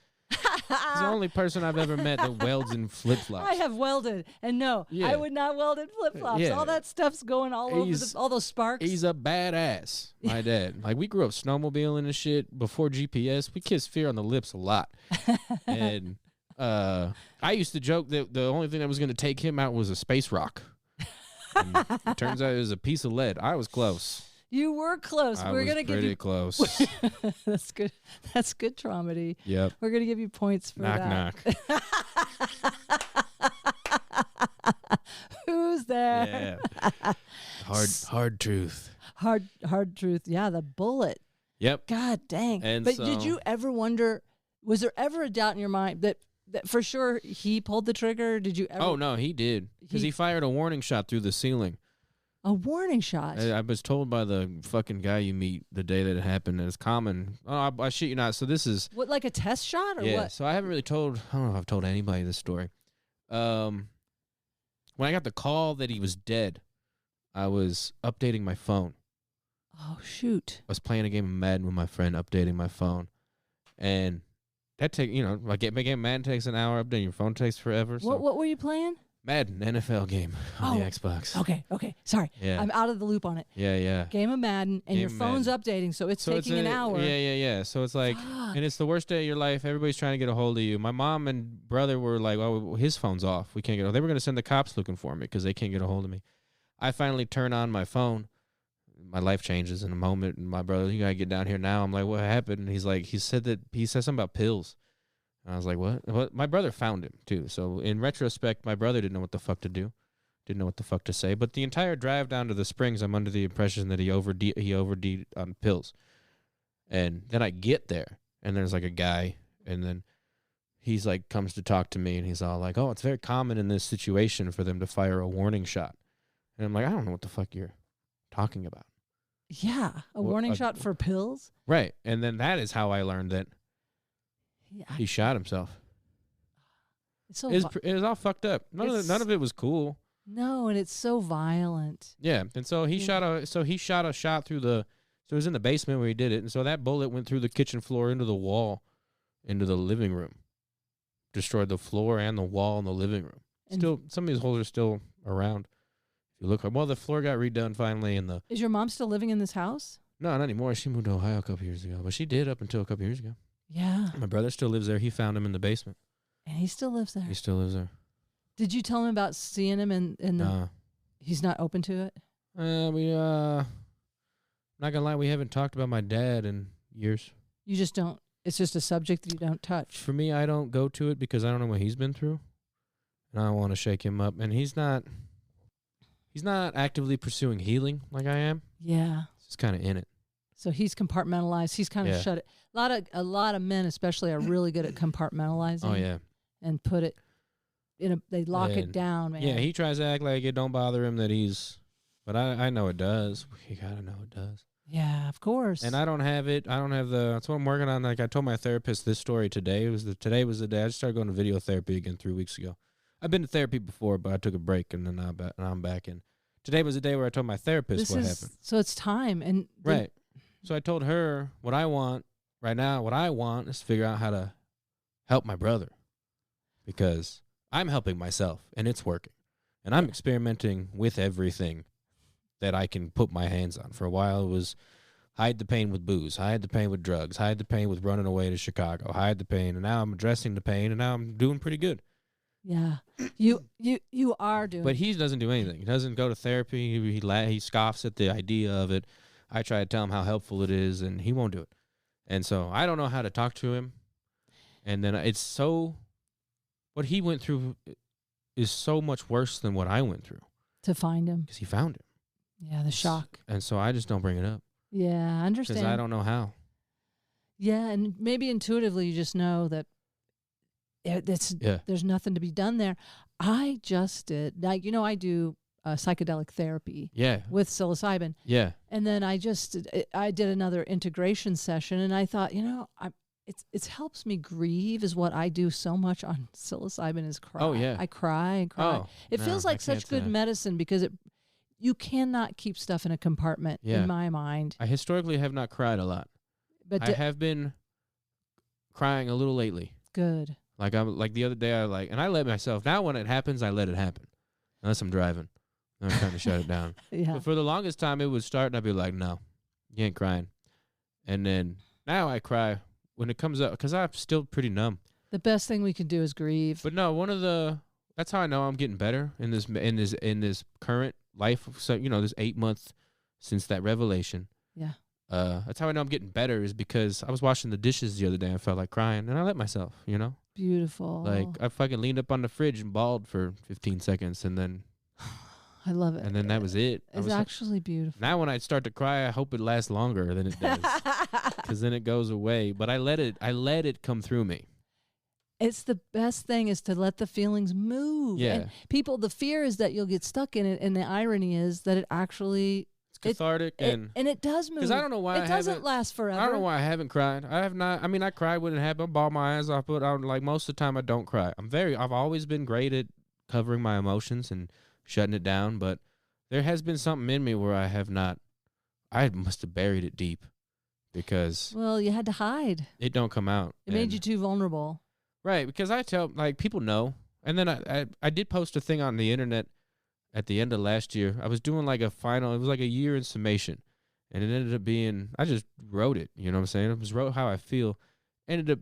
He's the only person I've ever met that welds in flip-flops. I have welded, and no, I would not weld in flip-flops. Yeah. All that stuff's going all over, all those sparks. He's a badass, my dad. Like, we grew up snowmobiling and shit before GPS. We kissed fear on the lips a lot. And I used to joke that the only thing that was going to take him out was a space rock. And it turns out it was a piece of lead. I was close. You were close. We're gonna give you close. That's good. That's good, Tromedy. Yep. We're gonna give you points for that. Knock. Who's there? Yeah. Hard truth. Hard truth. Yeah, the bullet. Yep. God dang. And but did you ever wonder? Was there ever a doubt in your mind that for sure he pulled the trigger? Did you ever? Oh no, he did, because he fired a warning shot through the ceiling. A warning shot. I was told by the fucking guy you meet the day that it happened, and it's common. Oh, I shit you not. So this is what, like a test shot or what? So I haven't really told. I don't know if I've told anybody this story. When I got the call that he was dead, I was updating my phone. Oh shoot! I was playing a game of Madden with my friend, updating my phone, and that like game Madden takes an hour. Updating your phone takes forever. So. What were you playing? Madden, NFL game on the Xbox. Okay. Sorry. Yeah. I'm out of the loop on it. Yeah. Game of Madden, and your phone's updating, so it's taking an hour. Yeah. So it's like, and it's the worst day of your life. Everybody's trying to get a hold of you. My mom and brother were like, oh, his phone's off. We can't get. They were going to send the cops looking for me because they can't get a hold of me. I finally turn on my phone. My life changes in a moment. And my brother, you got to get down here now. I'm like, what happened? And he's like, he said something about pills. And I was like, what? My brother found him, too. So, in retrospect, my brother didn't know what the fuck to do. Didn't know what the fuck to say. But the entire drive down to the Springs, I'm under the impression that he OD'd on pills. And then I get there, and there's like a guy, and then he's like, comes to talk to me, and he's all like, oh, it's very common in this situation for them to fire a warning shot. And I'm like, I don't know what the fuck you're talking about. Yeah, a warning shot for pills? Right. And then that is how I learned that he shot himself. It was all fucked up. None of it was cool. No, and it's so violent. Yeah, and so he shot a shot through the. So it was in the basement where he did it, and so that bullet went through the kitchen floor into the wall, into the living room, destroyed the floor and the wall in the living room. Still, some of these holes are still around. If you look, well, the floor got redone finally, and Is your mom still living in this house? No, not anymore. She moved to Ohio a couple years ago, but she did up until a couple years ago. Yeah. My brother still lives there. He found him in the basement. And he still lives there. He still lives there. Did you tell him about seeing him in the... Nah. He's not open to it? Not gonna lie, we haven't talked about my dad in years. You just don't... It's just a subject that you don't touch. For me, I don't go to it because I don't know what he's been through. And I don't want to shake him up. And he's not actively pursuing healing like I am. Yeah. He's just kind of in it. So he's compartmentalized. He's kind of shut it. A lot of men, especially, are really good at compartmentalizing. Oh yeah, and put it they lock it down, man. Yeah, he tries to act like it don't bother him that he's, but I know it does. You gotta know it does. Yeah, of course. And I don't have it. I don't have that's what I'm working on. Like I told my therapist this story today. Today was the day I just started going to video therapy again 3 weeks ago. I've been to therapy before, but I took a break and then I'm back in. Today was the day where I told my therapist what happened. So it's time and right. So I told her what I want right now. What I want is to figure out how to help my brother, because I'm helping myself and it's working, and I'm experimenting with everything that I can put my hands on. For a while, it was hide the pain with booze, hide the pain with drugs, hide the pain with running away to Chicago, hide the pain, and now I'm addressing the pain, and now I'm doing pretty good. Yeah, you are doing. But he doesn't do anything. He doesn't go to therapy. He scoffs at the idea of it. I try to tell him how helpful it is, and he won't do it. And so I don't know how to talk to him. And then what he went through is so much worse than what I went through. To find him. Because he found him. Yeah, the shock. And so I just don't bring it up. Yeah, I understand. Because I don't know how. Yeah, and maybe intuitively you just know that there's nothing to be done there. I just did. Like, I do psychedelic therapy. Yeah. With psilocybin. Yeah. And then I did another integration session, and I thought, it helps me grieve is what I do so much on psilocybin is cry. Oh, yeah. I cry and cry. Oh, it feels like such good medicine because you cannot keep stuff in a compartment in my mind. I historically have not cried a lot. But I have been crying a little lately. Good. Like the other day, and I let myself. Now when it happens, I let it happen, unless I'm driving. I'm trying to shut it down. Yeah. But for the longest time, it would start, and I'd be like, "No, you ain't crying." And then now I cry when it comes up because I'm still pretty numb. The best thing we can do is grieve. But no, that's how I know I'm getting better in this current life. So this 8 months since that revelation. Yeah. That's how I know I'm getting better is because I was washing the dishes the other day and I felt like crying, and I let myself. Beautiful. Like I fucking leaned up on the fridge and bawled for 15 seconds, and then I love it. And then that was it. It's actually beautiful. Now when I start to cry, I hope it lasts longer than it does, because then it goes away. But I let it come through me. It's the best thing is to let the feelings move. Yeah. And the fear is that you'll get stuck in it, and the irony is that it actually it's cathartic and it does move. Because I don't know why it doesn't last forever. I don't know why I haven't cried. I have not. I mean, I cried when it happened. I bawled my eyes off, but like most of the time, I don't cry. I've always been great at covering my emotions and shutting it down, but there has been something in me where I have not. I must have buried it deep, because you had to hide. It don't come out. It made you too vulnerable. Right, because I tell people know, and then I did post a thing on the internet at the end of last year. I was doing it was like a year in summation, and it ended up being, I just wrote it, you know what I'm saying? I just wrote how I feel. Ended up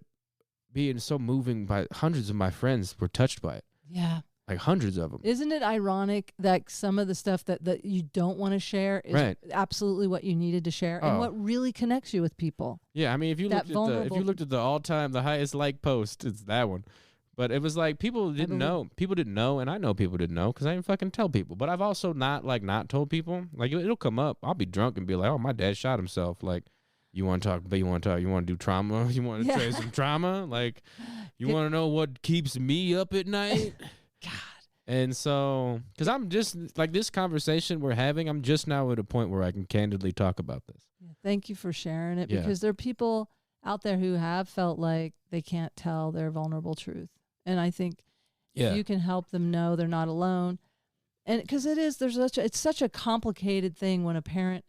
being so moving by hundreds of my friends were touched by it. Yeah. Like hundreds of them. Isn't it ironic that some of the stuff that you don't want to share is absolutely what you needed to share and what really connects you with people? Yeah, I mean, if you looked at the all-time, the highest like post, it's that one. But it was like people didn't know. People didn't know, and I know people didn't know because I didn't fucking tell people. But I've also not told people. Like, it'll come up. I'll be drunk and be like, "Oh, my dad shot himself." Like, you want to talk? But you want to talk? You want to do trauma? You want to trade some trauma? Like, you want to know what keeps me up at night? God. And so, because I'm just like this conversation we're having, I'm just now at a point where I can candidly talk about this. Yeah, thank you for sharing it, because there are people out there who have felt like they can't tell their vulnerable truth. And I think if you can help them know they're not alone. And because it's such a complicated thing when a parent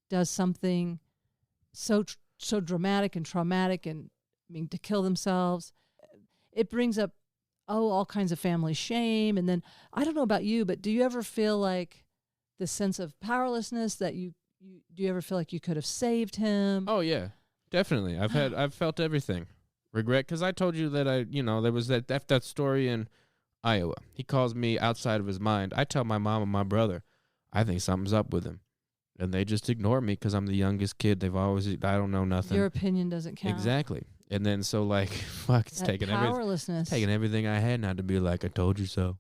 does something so dramatic and traumatic, and to kill themselves. It brings up all kinds of family shame. And then I don't know about you, but do you ever feel like the sense of powerlessness that do you ever feel like you could have saved him? Oh yeah, definitely. I've felt everything. Regret, because I told you that there was that story in Iowa. He calls me outside of his mind. I tell my mom and my brother, I think something's up with him, and they just ignore me because I'm the youngest kid. I don't know nothing. Your opinion doesn't count. Exactly. And then so it's taking powerlessness. Taking everything I had not to be like, I told you so.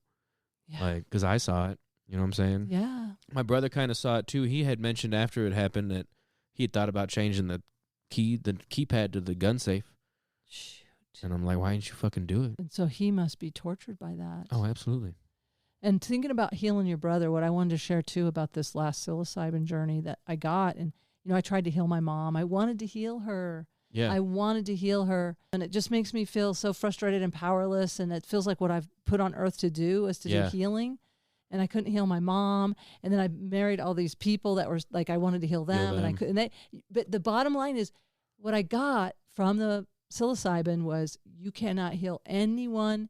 Yeah. Because I saw it. You know what I'm saying? Yeah. My brother kind of saw it too. He had mentioned after it happened that he had thought about changing the keypad to the gun safe. Shoot. And I'm like, why didn't you fucking do it? And so he must be tortured by that. Oh, absolutely. And thinking about healing your brother, what I wanted to share too about this last psilocybin journey that I got, and I tried to heal my mom. I wanted to heal her. Yeah. I wanted to heal her, and it just makes me feel so frustrated and powerless, and it feels like what I've put on earth to do is to do healing, and I couldn't heal my mom, and then I married all these people that were like, I wanted to heal them. And I couldn't. But the bottom line is, what I got from the psilocybin was, you cannot heal anyone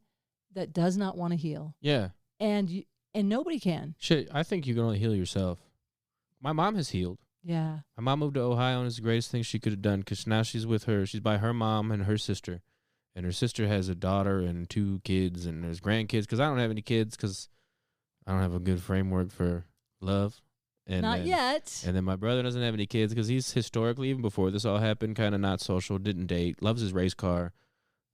that does not want to heal. Yeah. And nobody can. Shit, I think you can only heal yourself. My mom has healed. Yeah. My mom moved to Ohio, and it's the greatest thing she could have done because now she's with her. She's by her mom and her sister. And her sister has a daughter and 2 kids, and there's grandkids because I don't have any kids because I don't have a good framework for love. And Not yet. And then my brother doesn't have any kids because he's historically, even before this all happened, kind of not social, didn't date, loves his race car.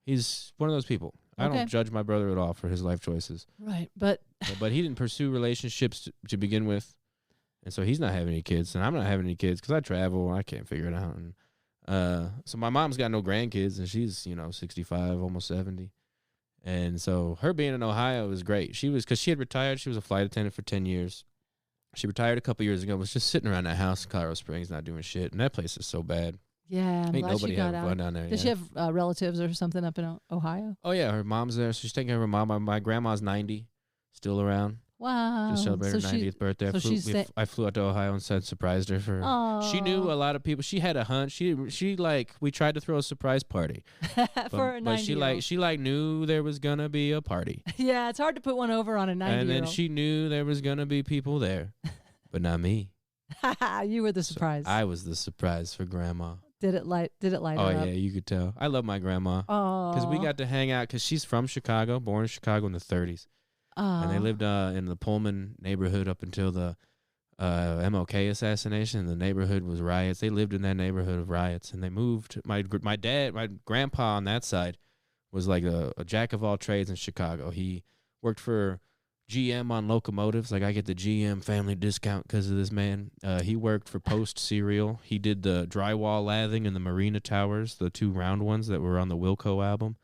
He's one of those people. I don't judge my brother at all for his life choices. Right, but he didn't pursue relationships to begin with, and so he's not having any kids, and I'm not having any kids because I travel and I can't figure it out. And so my mom's got no grandkids, and she's 65, almost 70, and so her being in Ohio was great. Because she had retired. She was a flight attendant for 10 years. She retired a couple years ago. Was just sitting around that house in Colorado Springs, not doing shit, and that place is so bad. Yeah, I'm Ain't glad nobody she got having out. fun down there. Does she have relatives or something up in Ohio? Oh yeah, her mom's there. So she's taking care of her mom. My grandma's 90, still around. Wow. Just celebrated her 90th birthday. I flew out to Ohio and surprised her for. Aww. She knew a lot of people. She had a hunch. We tried to throw a surprise party for a 90-year-old. But she knew there was gonna be a party. Yeah, it's hard to put one over on a 90-year-old. And then she knew there was gonna be people there, but not me. You were the surprise. So I was the surprise for Grandma. Did it light her up? Oh yeah, you could tell. I love my grandma because we got to hang out because she's from Chicago, born in Chicago in the 30s. And they lived in the Pullman neighborhood up until the MLK assassination. The neighborhood was riots. They lived in that neighborhood of riots, and they moved. My grandpa on that side was like a jack of all trades in Chicago. He worked for GM on locomotives. Like I get the GM family discount because of this man. He worked for Post Cereal. He did the drywall lathing in the Marina Towers, the 2 round ones that were on the Wilco album.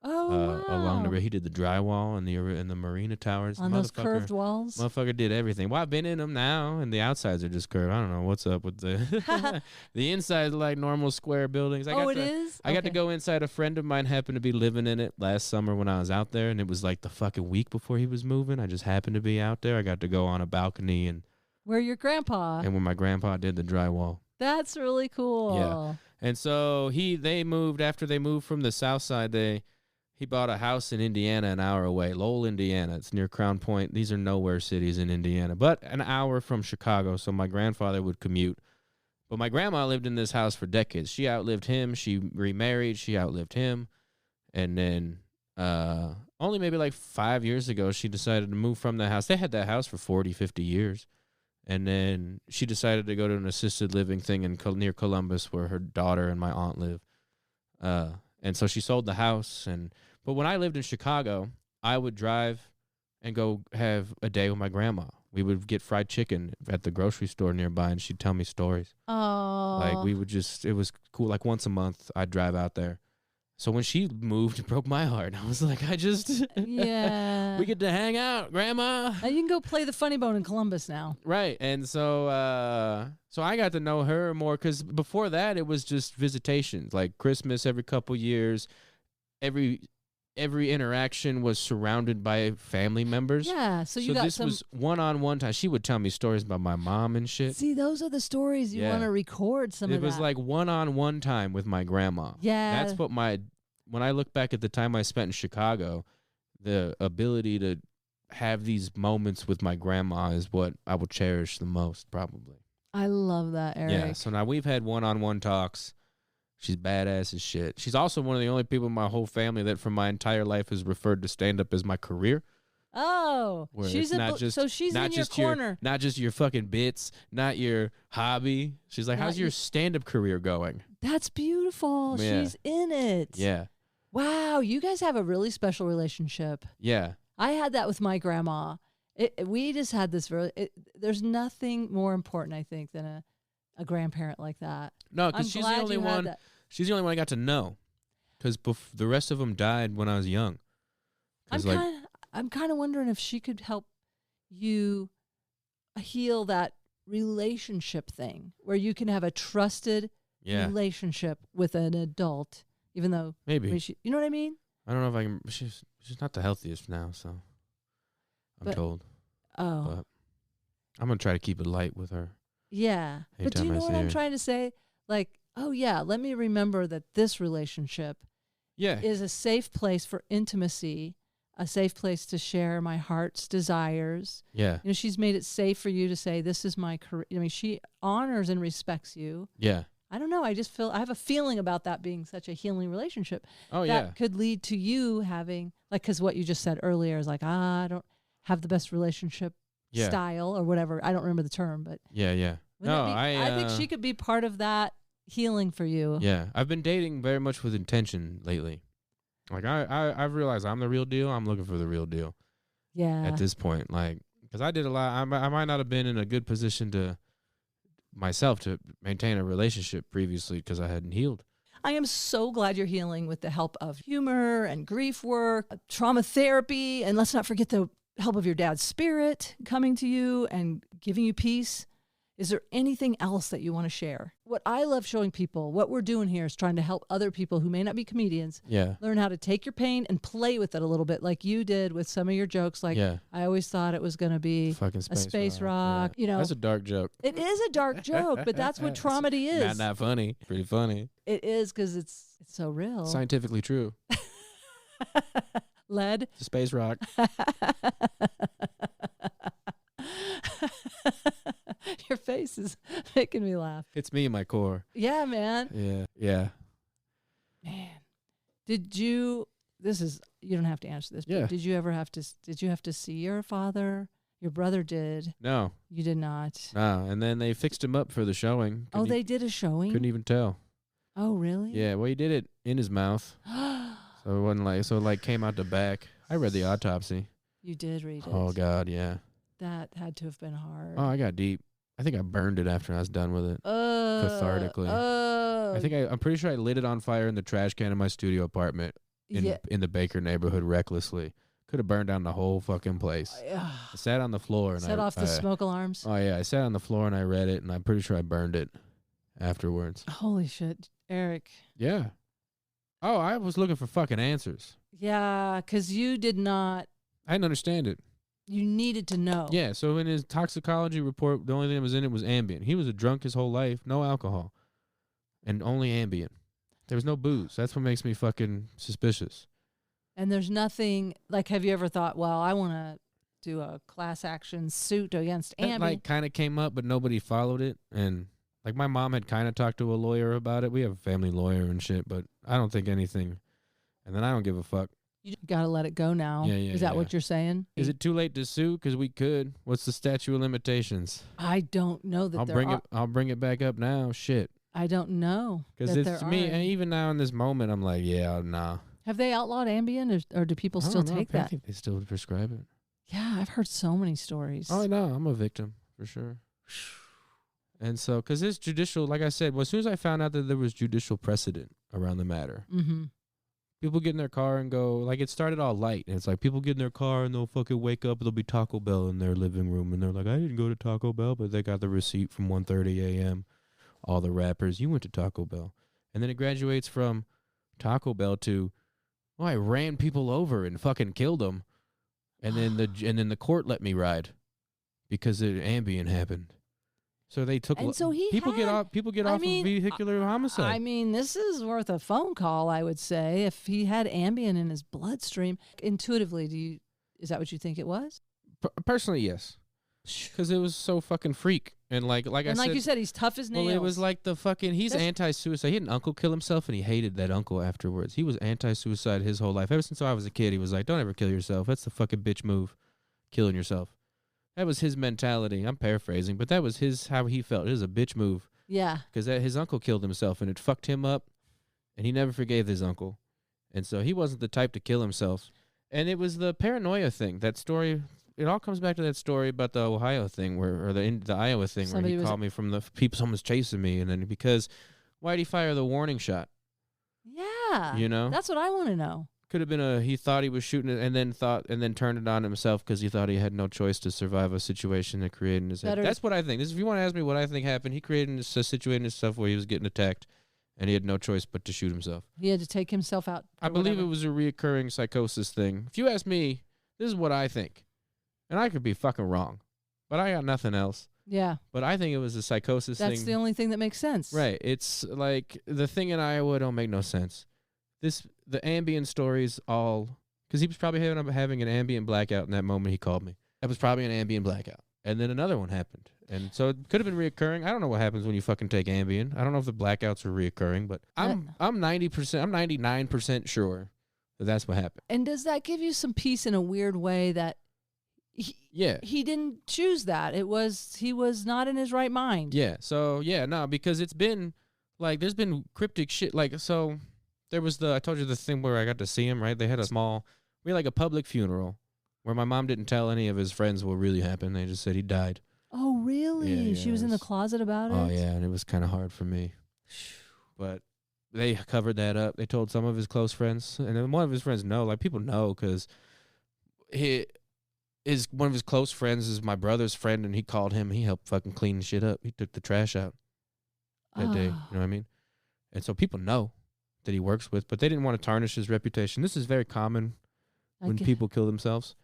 Oh, wow. Along the way, he did the drywall and the Marina Towers. On those curved walls. Motherfucker did everything. Well, I've been in them now, and the outsides are just curved. I don't know what's up with the the insides are like normal square buildings. I got to go inside. A friend of mine happened to be living in it last summer when I was out there, and it was like the fucking week before he was moving. I just happened to be out there. I got to go on a balcony and where your grandpa and when my grandpa did the drywall. That's really cool. Yeah, and so they moved after they moved from the south side. He bought a house in Indiana an hour away, Lowell, Indiana. It's near Crown Point. These are nowhere cities in Indiana, but an hour from Chicago, so my grandfather would commute. But my grandma lived in this house for decades. She outlived him. She remarried. She outlived him. And then only maybe like 5 years ago, she decided to move from the house. They had that house for 40, 50 years. And then she decided to go to an assisted living thing near Columbus where her daughter and my aunt live. And so she sold the house. But when I lived in Chicago, I would drive and go have a day with my grandma. We would get fried chicken at the grocery store nearby, and she'd tell me stories. Oh. Like it was cool. Like once a month, I'd drive out there. So when she moved, it broke my heart. I was like, yeah. We get to hang out, Grandma. Now you can go play the funny bone in Columbus now. Right. And so I got to know her more because before that, it was just visitations, like Christmas every couple years. Every interaction was surrounded by family members. Yeah. So this was one-on-one time. She would tell me stories about my mom and shit. See, those are the stories you want to record some of that. It was like one-on-one time with my grandma. Yeah. That's what when I look back at the time I spent in Chicago, the ability to have these moments with my grandma is what I will cherish the most, probably. I love that, Eric. Yeah, so now we've had one-on-one talks. She's badass as shit. She's also one of the only people in my whole family that for my entire life has referred to stand-up as my career. Oh, she's in your corner. Not just your fucking bits, not your hobby. She's like, how's your stand-up career going? That's beautiful. Yeah. She's in it. Yeah. Wow, you guys have a really special relationship. Yeah. I had that with my grandma. We just had this there's nothing more important, I think, than a grandparent like that. No, because she's the only one. She's the only one I got to know. Because the rest of them died when I was young. I'm kind of wondering if she could help you heal that relationship thing, where you can have a trusted relationship with an adult, even though maybe you know what I mean. I don't know if I can. She's not the healthiest now, so I'm told. Oh, but I'm gonna try to keep it light with her. Yeah, but do you know what I'm trying to say? Like, oh yeah, let me remember that this relationship is a safe place for intimacy. a safe place to share my heart's desires. Yeah. You know, she's made it safe for you to say, this is my career. I mean, she honors and respects you. Yeah. I don't know. I have a feeling about that being such a healing relationship. Oh, that could lead to you having, like, because what you just said earlier is like, I don't have the best relationship style or whatever. I don't remember the term, but. Yeah. No, I think she could be part of that healing for you. Yeah. I've been dating very much with intention lately. Like, I've realized I'm the real deal. I'm looking for the real deal. Yeah. At this point. Like, because I did a lot. I might not have been in a good position to myself to maintain a relationship previously because I hadn't healed. I am so glad you're healing with the help of humor and grief work, trauma therapy, and let's not forget the help of your dad's spirit coming to you and giving you peace. Is there anything else that you want to share? What I love showing people, what we're doing here is trying to help other people who may not be comedians learn how to take your pain and play with it a little bit, like you did with some of your jokes. Like, I always thought it was going to be fucking a space rock. Yeah. You know, that's a dark joke. It is a dark joke, but that's what Tromedy is. Not that funny. Pretty funny. It is because it's so real. Scientifically true. Lead. It's a space rock. Your face is making me laugh. It's me in my core. Yeah, man. Yeah. Man, you don't have to answer this, but did you have to see your father? Your brother did. No. You did not. No, and then they fixed him up for the showing. They did a showing? Couldn't even tell. Oh, really? Yeah, well, he did it in his mouth. So it wasn't like came out the back. I read the autopsy. You did read it. Oh, God, yeah. That had to have been hard. Oh, I got deep. I think I burned it after I was done with it. Cathartically. I'm pretty sure I lit it on fire in the trash can in my studio apartment in the Baker neighborhood recklessly. Could have burned down the whole fucking place. I sat on the floor and set off the smoke alarms. Oh yeah, I sat on the floor and I read it, and I'm pretty sure I burned it afterwards. Holy shit, Eric. Yeah. Oh, I was looking for fucking answers. Yeah, because you did not. I didn't understand it. You needed to know. Yeah, so in his toxicology report, the only thing that was in it was Ambien. He was a drunk his whole life, no alcohol, and only Ambien. There was no booze. That's what makes me fucking suspicious. And there's nothing, like, have you ever thought, well, I want to do a class action suit against Ambien? That, like, kind of came up, but nobody followed it. And, like, my mom had kind of talked to a lawyer about it. We have a family lawyer and shit, but I don't think anything. And then I don't give a fuck. You got to let it go now. Yeah, Is that what you're saying? Is it too late to sue? Because we could. What's the statute of limitations? I don't know that I'll bring it back up now. Shit. I don't know. Because it's to me, and even now in this moment, I'm like, yeah, nah. Have they outlawed Ambien, or do people still take that? I think they still prescribe it. Yeah, I've heard so many stories. Oh, no, I'm a victim for sure. And so, because it's judicial, like I said, well, as soon as I found out that there was judicial precedent around the matter, people get in their car and go, like, it started all light. And it's like people get in their car and they'll fucking wake up, there'll be Taco Bell in their living room. And they're like, I didn't go to Taco Bell, but they got the receipt from 1:30 a.m. All the rappers, you went to Taco Bell. And then it graduates from Taco Bell to, oh, I ran people over and fucking killed them. And then the court let me ride because Ambien happened. So they took. And so people get off of vehicular homicide. I mean, this is worth a phone call, I would say. If he had Ambien in his bloodstream, intuitively, is that what you think it was? Personally, yes, because it was so fucking freak. And like you said, he's tough as nails. Well, it was like he's anti-suicide. He had an uncle kill himself, and he hated that uncle afterwards. He was anti-suicide his whole life. Ever since I was a kid, he was like, don't ever kill yourself. That's the fucking bitch move, killing yourself. That was his mentality. I'm paraphrasing, but that was how he felt. It was a bitch move. Yeah. Because his uncle killed himself, and it fucked him up, and he never forgave his uncle. And so he wasn't the type to kill himself. And it was the paranoia thing. That story, it all comes back to that story about the Ohio thing, or the Iowa thing, where he called me from the people, someone's chasing me, and then why'd he fire the warning shot? Yeah. You know? That's what I want to know. Could have been he thought he was shooting it and then turned it on himself because he thought he had no choice to survive a situation that created in his head. That's what I think. If you want to ask me what I think happened, he created a situation himself where he was getting attacked and he had no choice but to shoot himself. He had to take himself out. I believe it was a reoccurring psychosis thing. If you ask me, this is what I think. And I could be fucking wrong, but I got nothing else. Yeah. But I think it was a psychosis thing. That's the only thing that makes sense. Right. It's like the thing in Iowa don't make no sense. The Ambien stories all because he was probably having an ambient blackout in that moment he called me. That was probably an ambient blackout. And then another one happened. And so it could have been reoccurring. I don't know what happens when you fucking take Ambien. I don't know if the blackouts are reoccurring, but I'm 99% sure that that's what happened. And does that give you some peace in a weird way that he didn't choose that? He was not in his right mind. Yeah. So because it's been like there's been cryptic shit. Like so there was I told you the thing where I got to see him, right? They had we had like a public funeral where my mom didn't tell any of his friends what really happened. They just said he died. Oh, really? Yeah, she was in the closet about it? Oh, yeah, and it was kind of hard for me. But they covered that up. They told some of his close friends, and then one of his friends know. Like, people know because one of his close friends is my brother's friend, and he called him. He helped fucking clean shit up. He took the trash out that day. You know what I mean? And so people know that he works with, but they didn't want to tarnish his reputation. This is very common when people kill themselves.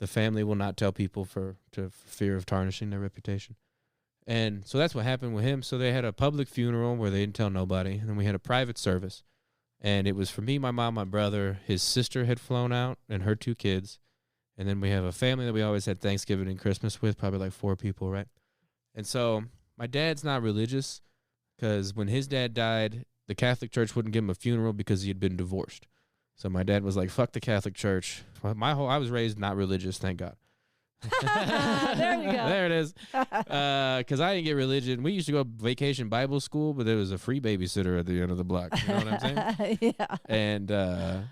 The family will not tell people for fear of tarnishing their reputation. And so that's what happened with him. So they had a public funeral where they didn't tell nobody. And then we had a private service. And it was for me, my mom, my brother. His sister had flown out and her 2 kids. And then we have a family that we always had Thanksgiving and Christmas with, probably like 4 people, right? And so my dad's not religious because when his dad died, the Catholic Church wouldn't give him a funeral because he had been divorced. So my dad was like, fuck the Catholic Church. I was raised not religious, thank God. There you go. There it is. Because I didn't get religion. We used to go vacation Bible school, but there was a free babysitter at the end of the block. You know what I'm saying? Yeah.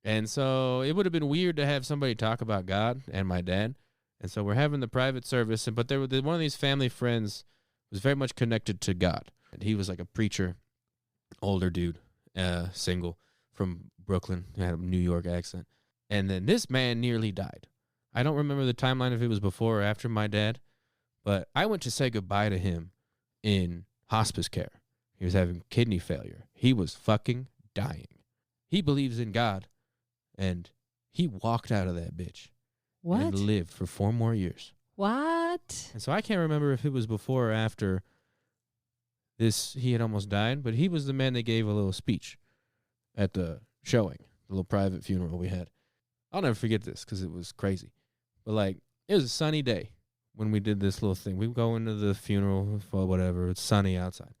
And so it would have been weird to have somebody talk about God and my dad. And so we're having the private service. But one of these family friends was very much connected to God. And he was like a preacher, older dude, single from Brooklyn. He had a New York accent. And then this man nearly died. I don't remember the timeline if it was before or after my dad, but I went to say goodbye to him in hospice care. He was having kidney failure. He was fucking dying. He believes in God, and he walked out of that bitch. What? And lived for 4 more years. What? And so I can't remember if it was before or after he had almost died, but he was the man that gave a little speech at the showing, the little private funeral we had. I'll never forget this because it was crazy. But, like, it was a sunny day when we did this little thing. We go into the funeral for whatever. It's sunny outside.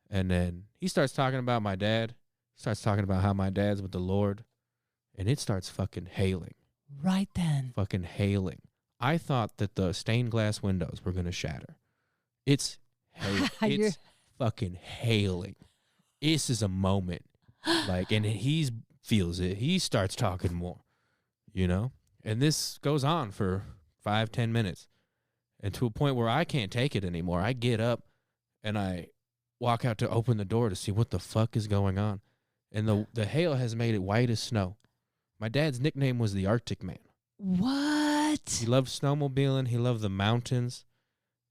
And then he starts talking about my dad. He starts talking about how my dad's with the Lord. And it starts fucking hailing. Right then. Fucking hailing. I thought that the stained glass windows were going to shatter. It's fucking hailing. This is a moment. Like, and he feels it. He starts talking more, you know? And this goes on for 5-10 minutes. And to a point where I can't take it anymore. I get up and I walk out to open the door to see what the fuck is going on. And the hail has made it white as snow. My dad's nickname was the Arctic Man. What? He loved snowmobiling. He loved the mountains.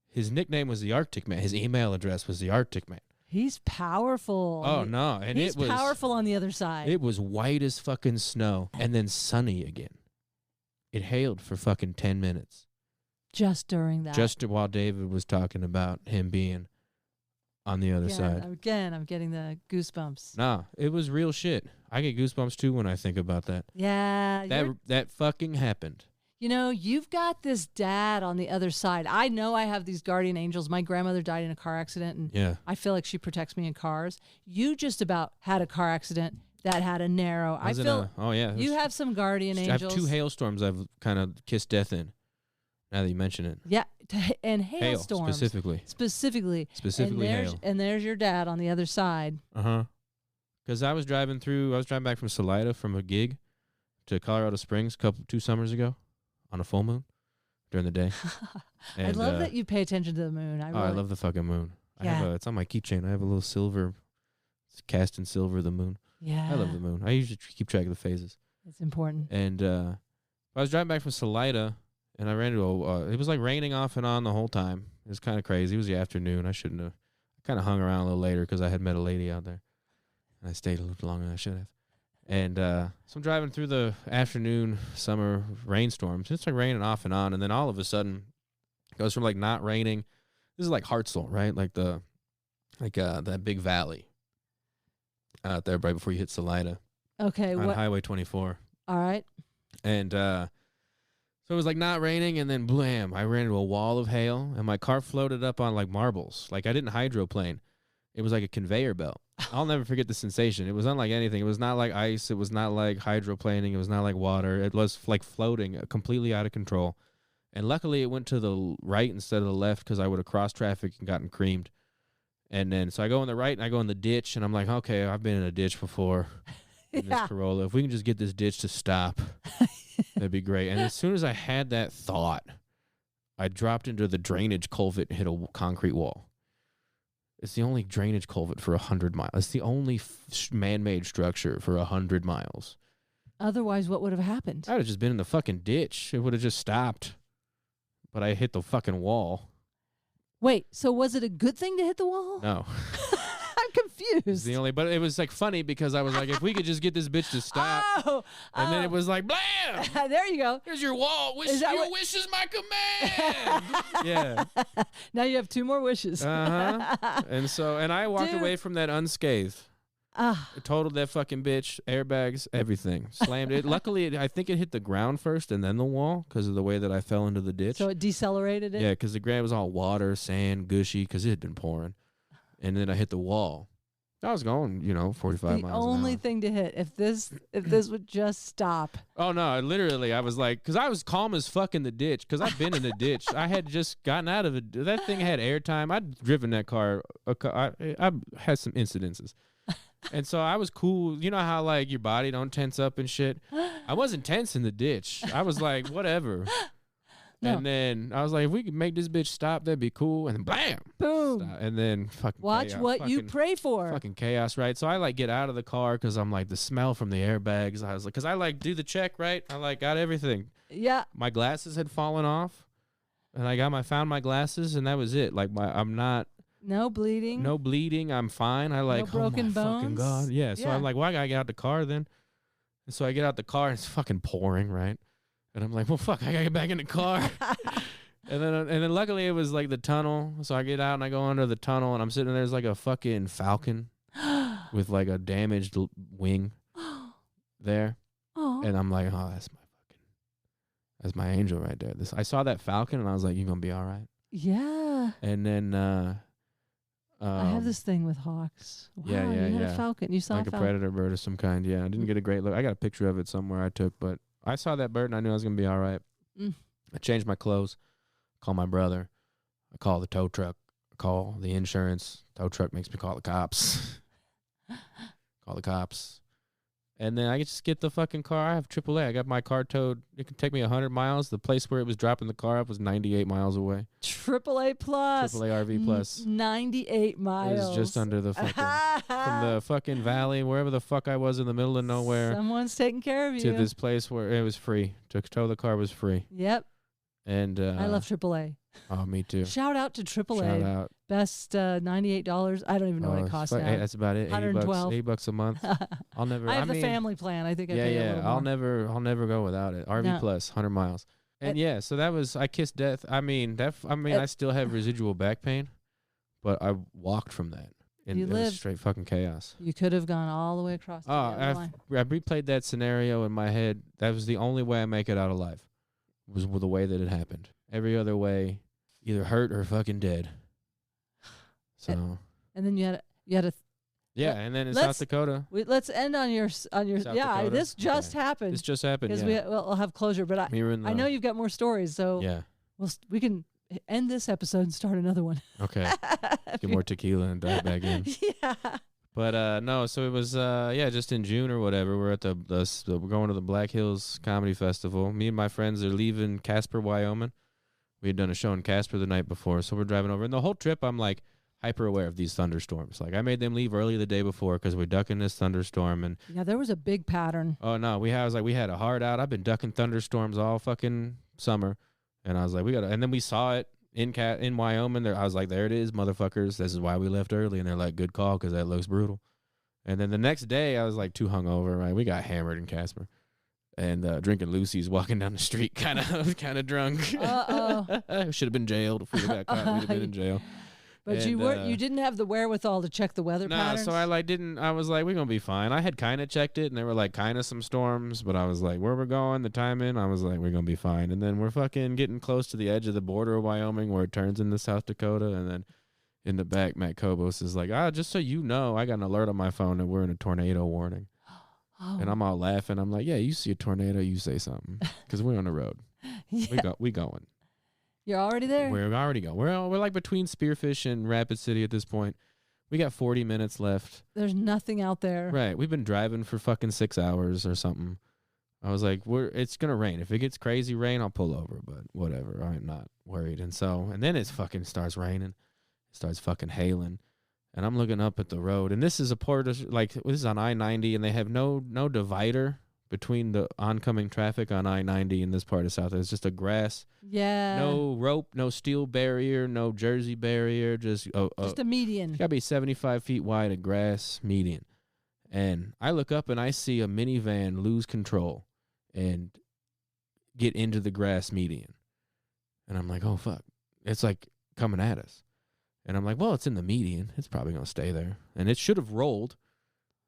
His nickname was the Arctic Man. His email address was the Arctic Man. He's powerful. Oh, no. And he's powerful on the other side. It was white as fucking snow and then sunny again. It hailed for fucking 10 minutes. Just during that. Just while David was talking about him being on the other side. Again, I'm getting the goosebumps. Nah, it was real shit. I get goosebumps too when I think about that. Yeah. That fucking happened. You know, you've got this dad on the other side. I know I have these guardian angels. My grandmother died in a car accident, and I feel like she protects me in cars. You just about had a car accident that had a narrow. You have some guardian angels. I have 2 hailstorms I've kind of kissed death in. Now that you mention it. Yeah, and hailstorms. Specifically hail. And there's your dad on the other side. Uh-huh. Because I was driving back from Salida from a gig to Colorado Springs 2 summers ago on a full moon during the day. And, I love that you pay attention to the moon. I love the fucking moon. It's on my keychain. I have a little silver, it's cast in silver, the moon. Yeah. I love the moon. I usually keep track of the phases. It's important. And I was driving back from Salida, and I ran into it was like raining off and on the whole time. It was kind of crazy. It was the afternoon. I shouldn't have. I kind of hung around a little later because I had met a lady out there. And I stayed a little longer than I should have. And so I'm driving through the afternoon summer rainstorms. It's like raining off and on. And then all of a sudden, it goes from like not raining. This is like Hartselle, right? Like that big valley out there right before you hit Salida. Okay. On Highway 24. All right. And so it was like not raining, and then blam, I ran into a wall of hail, and my car floated up on like marbles. Like I didn't hydroplane. It was like a conveyor belt. I'll never forget the sensation. It was unlike anything. It was not like ice. It was not like hydroplaning. It was not like water. It was like floating, completely out of control. And luckily, it went to the right instead of the left because I would have crossed traffic and gotten creamed. And then, so I go on the right and I go in the ditch, and I'm like, okay, I've been in a ditch before in this Corolla. If we can just get this ditch to stop, that'd be great. And as soon as I had that thought, I dropped into the drainage culvert and hit a concrete wall. It's the only drainage culvert for 100 miles. It's the only man-made structure for 100 miles. Otherwise, what would have happened? I would have just been in the fucking ditch. It would have just stopped. But I hit the fucking wall. Wait, so was it a good thing to hit the wall? No. I'm confused. But it was like funny because I was like, if we could just get this bitch to stop. And then it was like, blam! There you go. Here's your wall. Wish is my command. Yeah. Now you have 2 more wishes. And I walked away from that unscathed. It totaled that fucking bitch, airbags, everything. Slammed it. Luckily, I think it hit the ground first and then the wall because of the way that I fell into the ditch. So it decelerated it? Yeah, because the ground was all water, sand, gushy because it had been pouring. And then I hit the wall. I was going, 45 miles an hour. The only thing to hit, if this would just stop. Oh, no, I was like, because I was calm as fuck in the ditch because I've been in the ditch. I had just gotten out of it. That thing had airtime. I'd driven that car. I had some incidences. And so I was cool. You know how like your body don't tense up and shit? I wasn't tense in the ditch. I was like, whatever. No. And then I was like, if we could make this bitch stop, that'd be cool. And then blam. Boom. Stop. And then fucking watch chaos. what you pray for. Fucking chaos, right? So I like get out of the car because I'm like the smell from the airbags. I was like, because I like do the check, right? I like got everything. Yeah. My glasses had fallen off. And I found my glasses and that was it. Like I'm not. No bleeding. I'm fine. I like, no broken bones. Fucking God. Yeah. So I'm like, well, I gotta get out the car then. And so I get out the car and it's fucking pouring, right? And I'm like, well, fuck, I gotta get back in the car. and then luckily it was like the tunnel. So I get out and I go under the tunnel and I'm sitting there's like a fucking falcon with like a damaged wing there. Aww. And I'm like, oh, that's my angel right there. I saw that falcon and I was like, you gonna be all right? Yeah. And then I have this thing with hawks. Wow, yeah. You had a falcon. You saw like a predator bird of some kind. Yeah, I didn't get a great look. I got a picture of it somewhere I took, but I saw that bird and I knew I was gonna be all right. I changed my clothes, call my brother, I call the tow truck, I call the insurance. Tow truck makes me call the cops. Call the cops. And then I just get the fucking car. I have AAA. I got my car towed. It can take me 100 miles. The place where it was dropping the car up was 98 miles away. AAA plus. AAA RV plus. 98 miles. It was just under the fucking, from the fucking valley, wherever the fuck I was in the middle of nowhere. Someone's taking care of you. To this place where it was free. To tow the car was free. Yep. And I love AAA. Oh, me too. Shout out to AAA. Shout out. Best $98. I don't even know what it costs now. That's about it. $80 a month. I'll never. I have the family plan. I think I pay a little more. I'll never go without it. RV plus 100 miles. And so that was I kissed death. I still have residual back pain, but I walked from that. And it was straight fucking chaos. You could have gone all the way across the line. I replayed that scenario in my head. That was the only way I make it out alive. Was with the way that it happened. Every other way, either hurt or fucking dead. So. And then you had a. And then in South Dakota. Let's end on your. South Dakota? This just happened. This just happened. Because we'll have closure, but I know you've got more stories, so we can end this episode and start another one. Okay. Get more tequila and dive back in. Yeah. But no, so it was just in June or whatever. We're at we're going to the Black Hills Comedy Festival. Me and my friends are leaving Casper, Wyoming. We had done a show in Casper the night before, so we're driving over. And the whole trip, I'm like hyper aware of these thunderstorms. Like I made them leave early the day before because we're ducking this thunderstorm. And there was a big pattern. Oh no, we had a hard out. I've been ducking thunderstorms all fucking summer, and I was like, and then we saw it. In Wyoming, I was like, there it is, motherfuckers. This is why we left early. And they're like, good call, because that looks brutal. And then the next day, I was like too hungover, right? We got hammered in Casper. And drinking Lucy's, walking down the street, kind of drunk. Uh-oh. Should have been jailed if we got caught. We'd have been in jail. But you didn't have the wherewithal to check the weather patterns? So I was like, we're going to be fine. I had kind of checked it, and there were like kind of some storms, but I was like, where we're going, the timing, I was like, we're going to be fine. And then we're fucking getting close to the edge of the border of Wyoming where it turns into South Dakota, and then in the back, Matt Kobos is like, just so you know, I got an alert on my phone that we're in a tornado warning. Oh. And I'm all laughing. I'm like, yeah, you see a tornado, you say something, because we're on the road. Yeah. We going. You're already there? We're already going. We're like between Spearfish and Rapid City at this point. We got 40 minutes left. There's nothing out there. Right. We've been driving for fucking 6 hours or something. I was like, it's going to rain. If it gets crazy rain, I'll pull over, but whatever. I'm not worried. And then it fucking starts raining. It starts fucking hailing. And I'm looking up at the road. And this is this is on I-90, and they have no divider between the oncoming traffic on I-90 in this part of South. It's just a grass. Yeah. No rope, no steel barrier, no Jersey barrier, just a median. It's got to be 75 feet wide, a grass median. And I look up and I see a minivan lose control and get into the grass median. And I'm like, oh, fuck. It's like coming at us. And I'm like, well, it's in the median. It's probably going to stay there. And it should have rolled.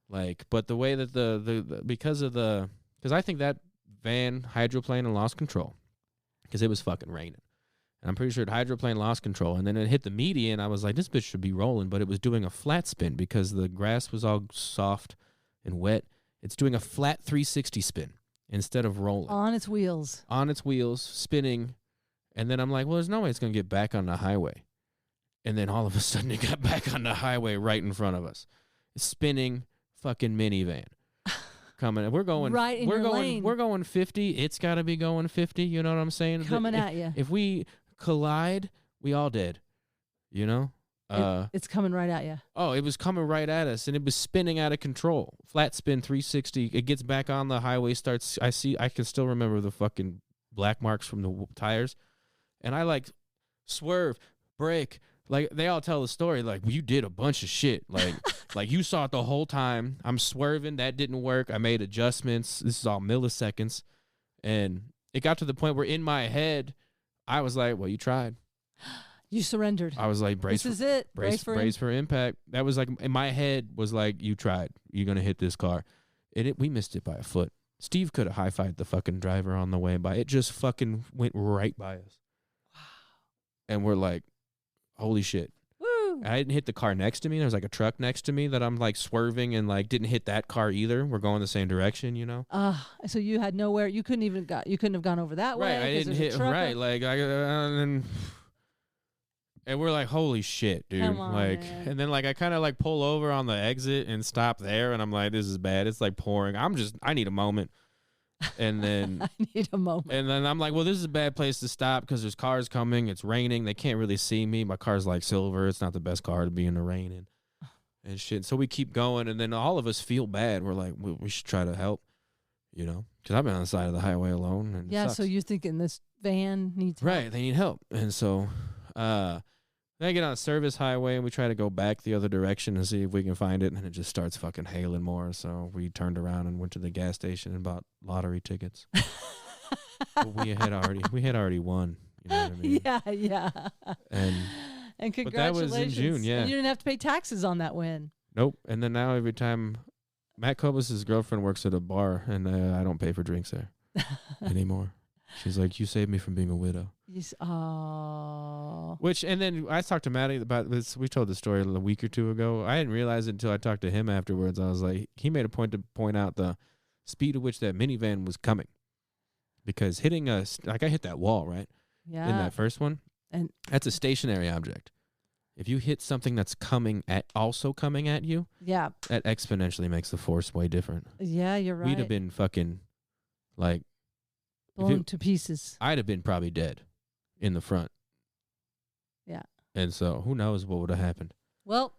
But the way that because I think that van hydroplaned and lost control because it was fucking raining. And I'm pretty sure it hydroplaned lost control. And then it hit the median. I was like, this bitch should be rolling. But it was doing a flat spin because the grass was all soft and wet. It's doing a flat 360 spin instead of rolling. On its wheels. On its wheels, spinning. And then I'm like, well, there's no way it's going to get back on the highway. And then all of a sudden it got back on the highway right in front of us. Spinning fucking minivan coming. We're going right in your lane. We're going 50. It's got to be going 50. You know what I'm saying? Coming at you. If we collide, we all dead. You know? It's coming right at you. Oh, it was coming right at us, and it was spinning out of control. Flat spin 360. It gets back on the highway. Starts. I can still remember the fucking black marks from the tires, and I like swerve, brake. Like, they all tell the story, like, well, you did a bunch of shit. Like, like you saw it the whole time. I'm swerving. That didn't work. I made adjustments. This is all milliseconds. And it got to the point where in my head, I was like, well, you tried. You surrendered. I was like, brace for impact. That was like, in my head was like, you tried. You're going to hit this car. And we missed it by a foot. Steve could have high-fived the fucking driver on the way by. It just fucking went right by us. Wow. And we're like, holy shit. Woo. I didn't hit the car next to me. There was like a truck next to me that I'm like swerving and like didn't hit that car either. We're going the same direction, you know? So you had nowhere. You couldn't have gone over that way. Right. I didn't hit. Right. Like, and we're like, holy shit, dude. Come on, like, man. And then like I kind of like pull over on the exit and stop there. And I'm like, this is bad. It's like pouring. I need a moment. And then I need a moment. And then I'm like, well, this is a bad place to stop because there's cars coming. It's raining. They can't really see me. My car's like silver. It's not the best car to be in the rain and shit. So we keep going, and then all of us feel bad. We're like, we should try to help, you know, because I've been on the side of the highway alone. And yeah, so you're thinking this van needs help. Right, they need help. And so then I get on a service highway, and we try to go back the other direction and see if we can find it, and then it just starts fucking hailing more. So we turned around and went to the gas station and bought lottery tickets. But we had already won. You know what I mean? Yeah. And congratulations. But that was in June, yeah. And you didn't have to pay taxes on that win. Nope. And then now every time Matt Kobus' girlfriend works at a bar, and I don't pay for drinks there anymore. She's like, you saved me from being a widow. And then I talked to Maddie about this. We told the story a week or two ago. I didn't realize it until I talked to him afterwards. I was like, he made a point to point out the speed at which that minivan was coming. Because hitting I hit that wall, right? Yeah. In that first one. And that's a stationary object. If you hit something that's also coming at you, yeah, that exponentially makes the force way different. Yeah, you're right. We'd have been fucking like blown to pieces. I'd have been probably dead in the front. Yeah. And so who knows what would have happened. Well,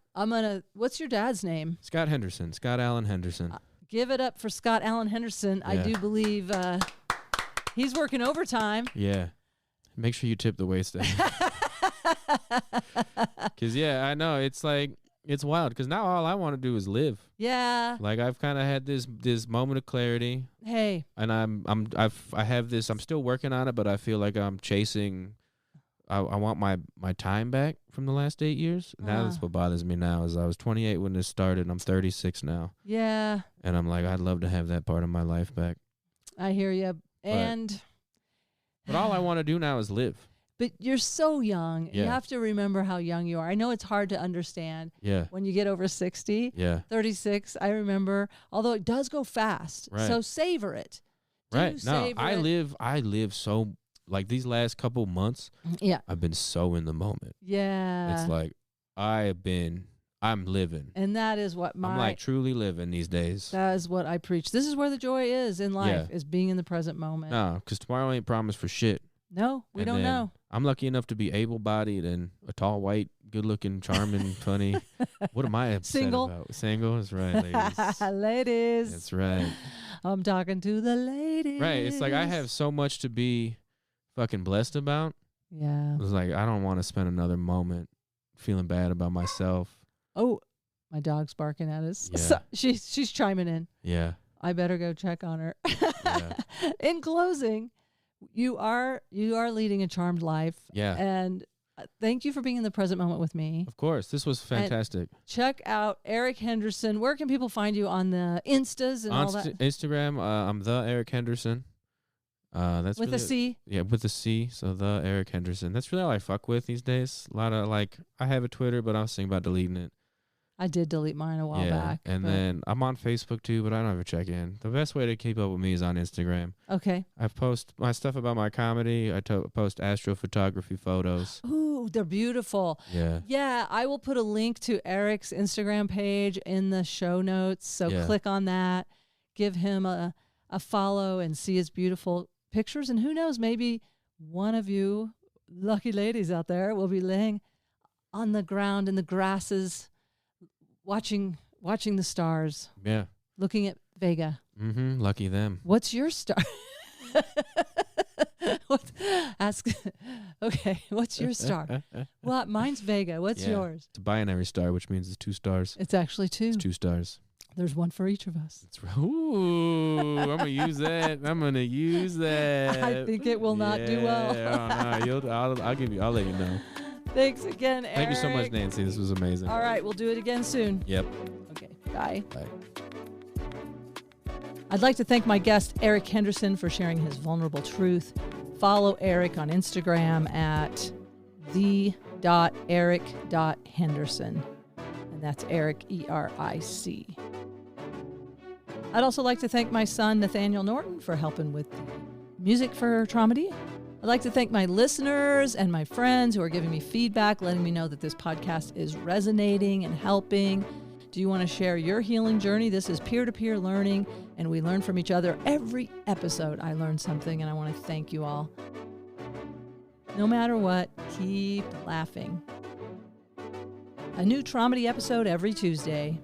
what's your dad's name? Scott Henderson. Scott Allen Henderson. Give it up for Scott Allen Henderson. Yeah. I do believe he's working overtime. Yeah. Make sure you tip the waitstaff. Because, yeah, I know. It's like, it's wild. Because now all I want to do is live. Yeah. Like, I've kind of had this moment of clarity. Hey. And I have this, I'm still working on it, but I feel like I'm chasing I want my time back from the last 8 years. Now that's what bothers me now is I was 28 when this started and I'm 36 now. Yeah. And I'm like, I'd love to have that part of my life back. I hear you. But all I want to do now is live. But you're so young. Yeah. You have to remember how young you are. I know it's hard to understand. Yeah. When you get over 60. Yeah. 36, I remember, although it does go fast. Right. So savor it. Right. No, I live so, like these last couple months, I've been so in the moment. Yeah. It's like I'm living. And that is what I'm like truly living these days. That is what I preach. This is where the joy is in life, is being in the present moment. No, because tomorrow ain't promised for shit. No, we don't know. I'm lucky enough to be able-bodied and a tall, white, good-looking, charming, funny. What am I upset about? Single? That's right, ladies. Ladies. That's right. I'm talking to the ladies. Right. It's like I have so much to be fucking blessed about. Yeah. It's like I don't want to spend another moment feeling bad about myself. Oh, my dog's barking at us. Yeah. So she's chiming in. Yeah. I better go check on her. Yeah. In closing, you are leading a charmed life. Yeah. And thank you for being in the present moment with me. Of course. This was fantastic. And check out Eric Henderson. Where can people find you on the Instas and all that? Instagram, I'm the Eric Henderson. That's with really, a C? Yeah, with a C. So the Eric Henderson. That's really all I fuck with these days. A lot of I have a Twitter, but I was thinking about deleting it. I did delete mine a while back. And then I'm on Facebook too, but I don't ever check in. The best way to keep up with me is on Instagram. Okay. I post my stuff about my comedy. I post astrophotography photos. Ooh, they're beautiful. Yeah. Yeah, I will put a link to Eric's Instagram page in the show notes. So click on that, give him a follow and see his beautiful pictures. And who knows, maybe one of you lucky ladies out there will be laying on the ground in the grasses watching the stars. Yeah. Looking at Vega. Mm-hmm. Lucky them. What's your star? Okay, what's your star? Well, mine's Vega. What's yours? It's a binary star, which means it's 2 stars. It's actually 2. It's 2 stars. There's one for each of us. That's right. Ooh, I'm gonna use that. I think it will not do well. I'll let you know. Thanks again, Eric. Thank you so much, Nancy. This was amazing. All right, we'll do it again soon. Yep. Okay, bye. Bye. I'd like to thank my guest, Eric Henderson, for sharing his vulnerable truth. Follow Eric on Instagram at the.eric.henderson. And that's Eric, ERIC. I'd also like to thank my son, Nathaniel Norton, for helping with the music for Tromedy. I'd like to thank my listeners and my friends who are giving me feedback, letting me know that this podcast is resonating and helping. Do you want to share your healing journey? This is peer-to-peer learning, and we learn from each other. Every episode, I learn something, and I want to thank you all. No matter what, keep laughing. A new Tromedy episode every Tuesday.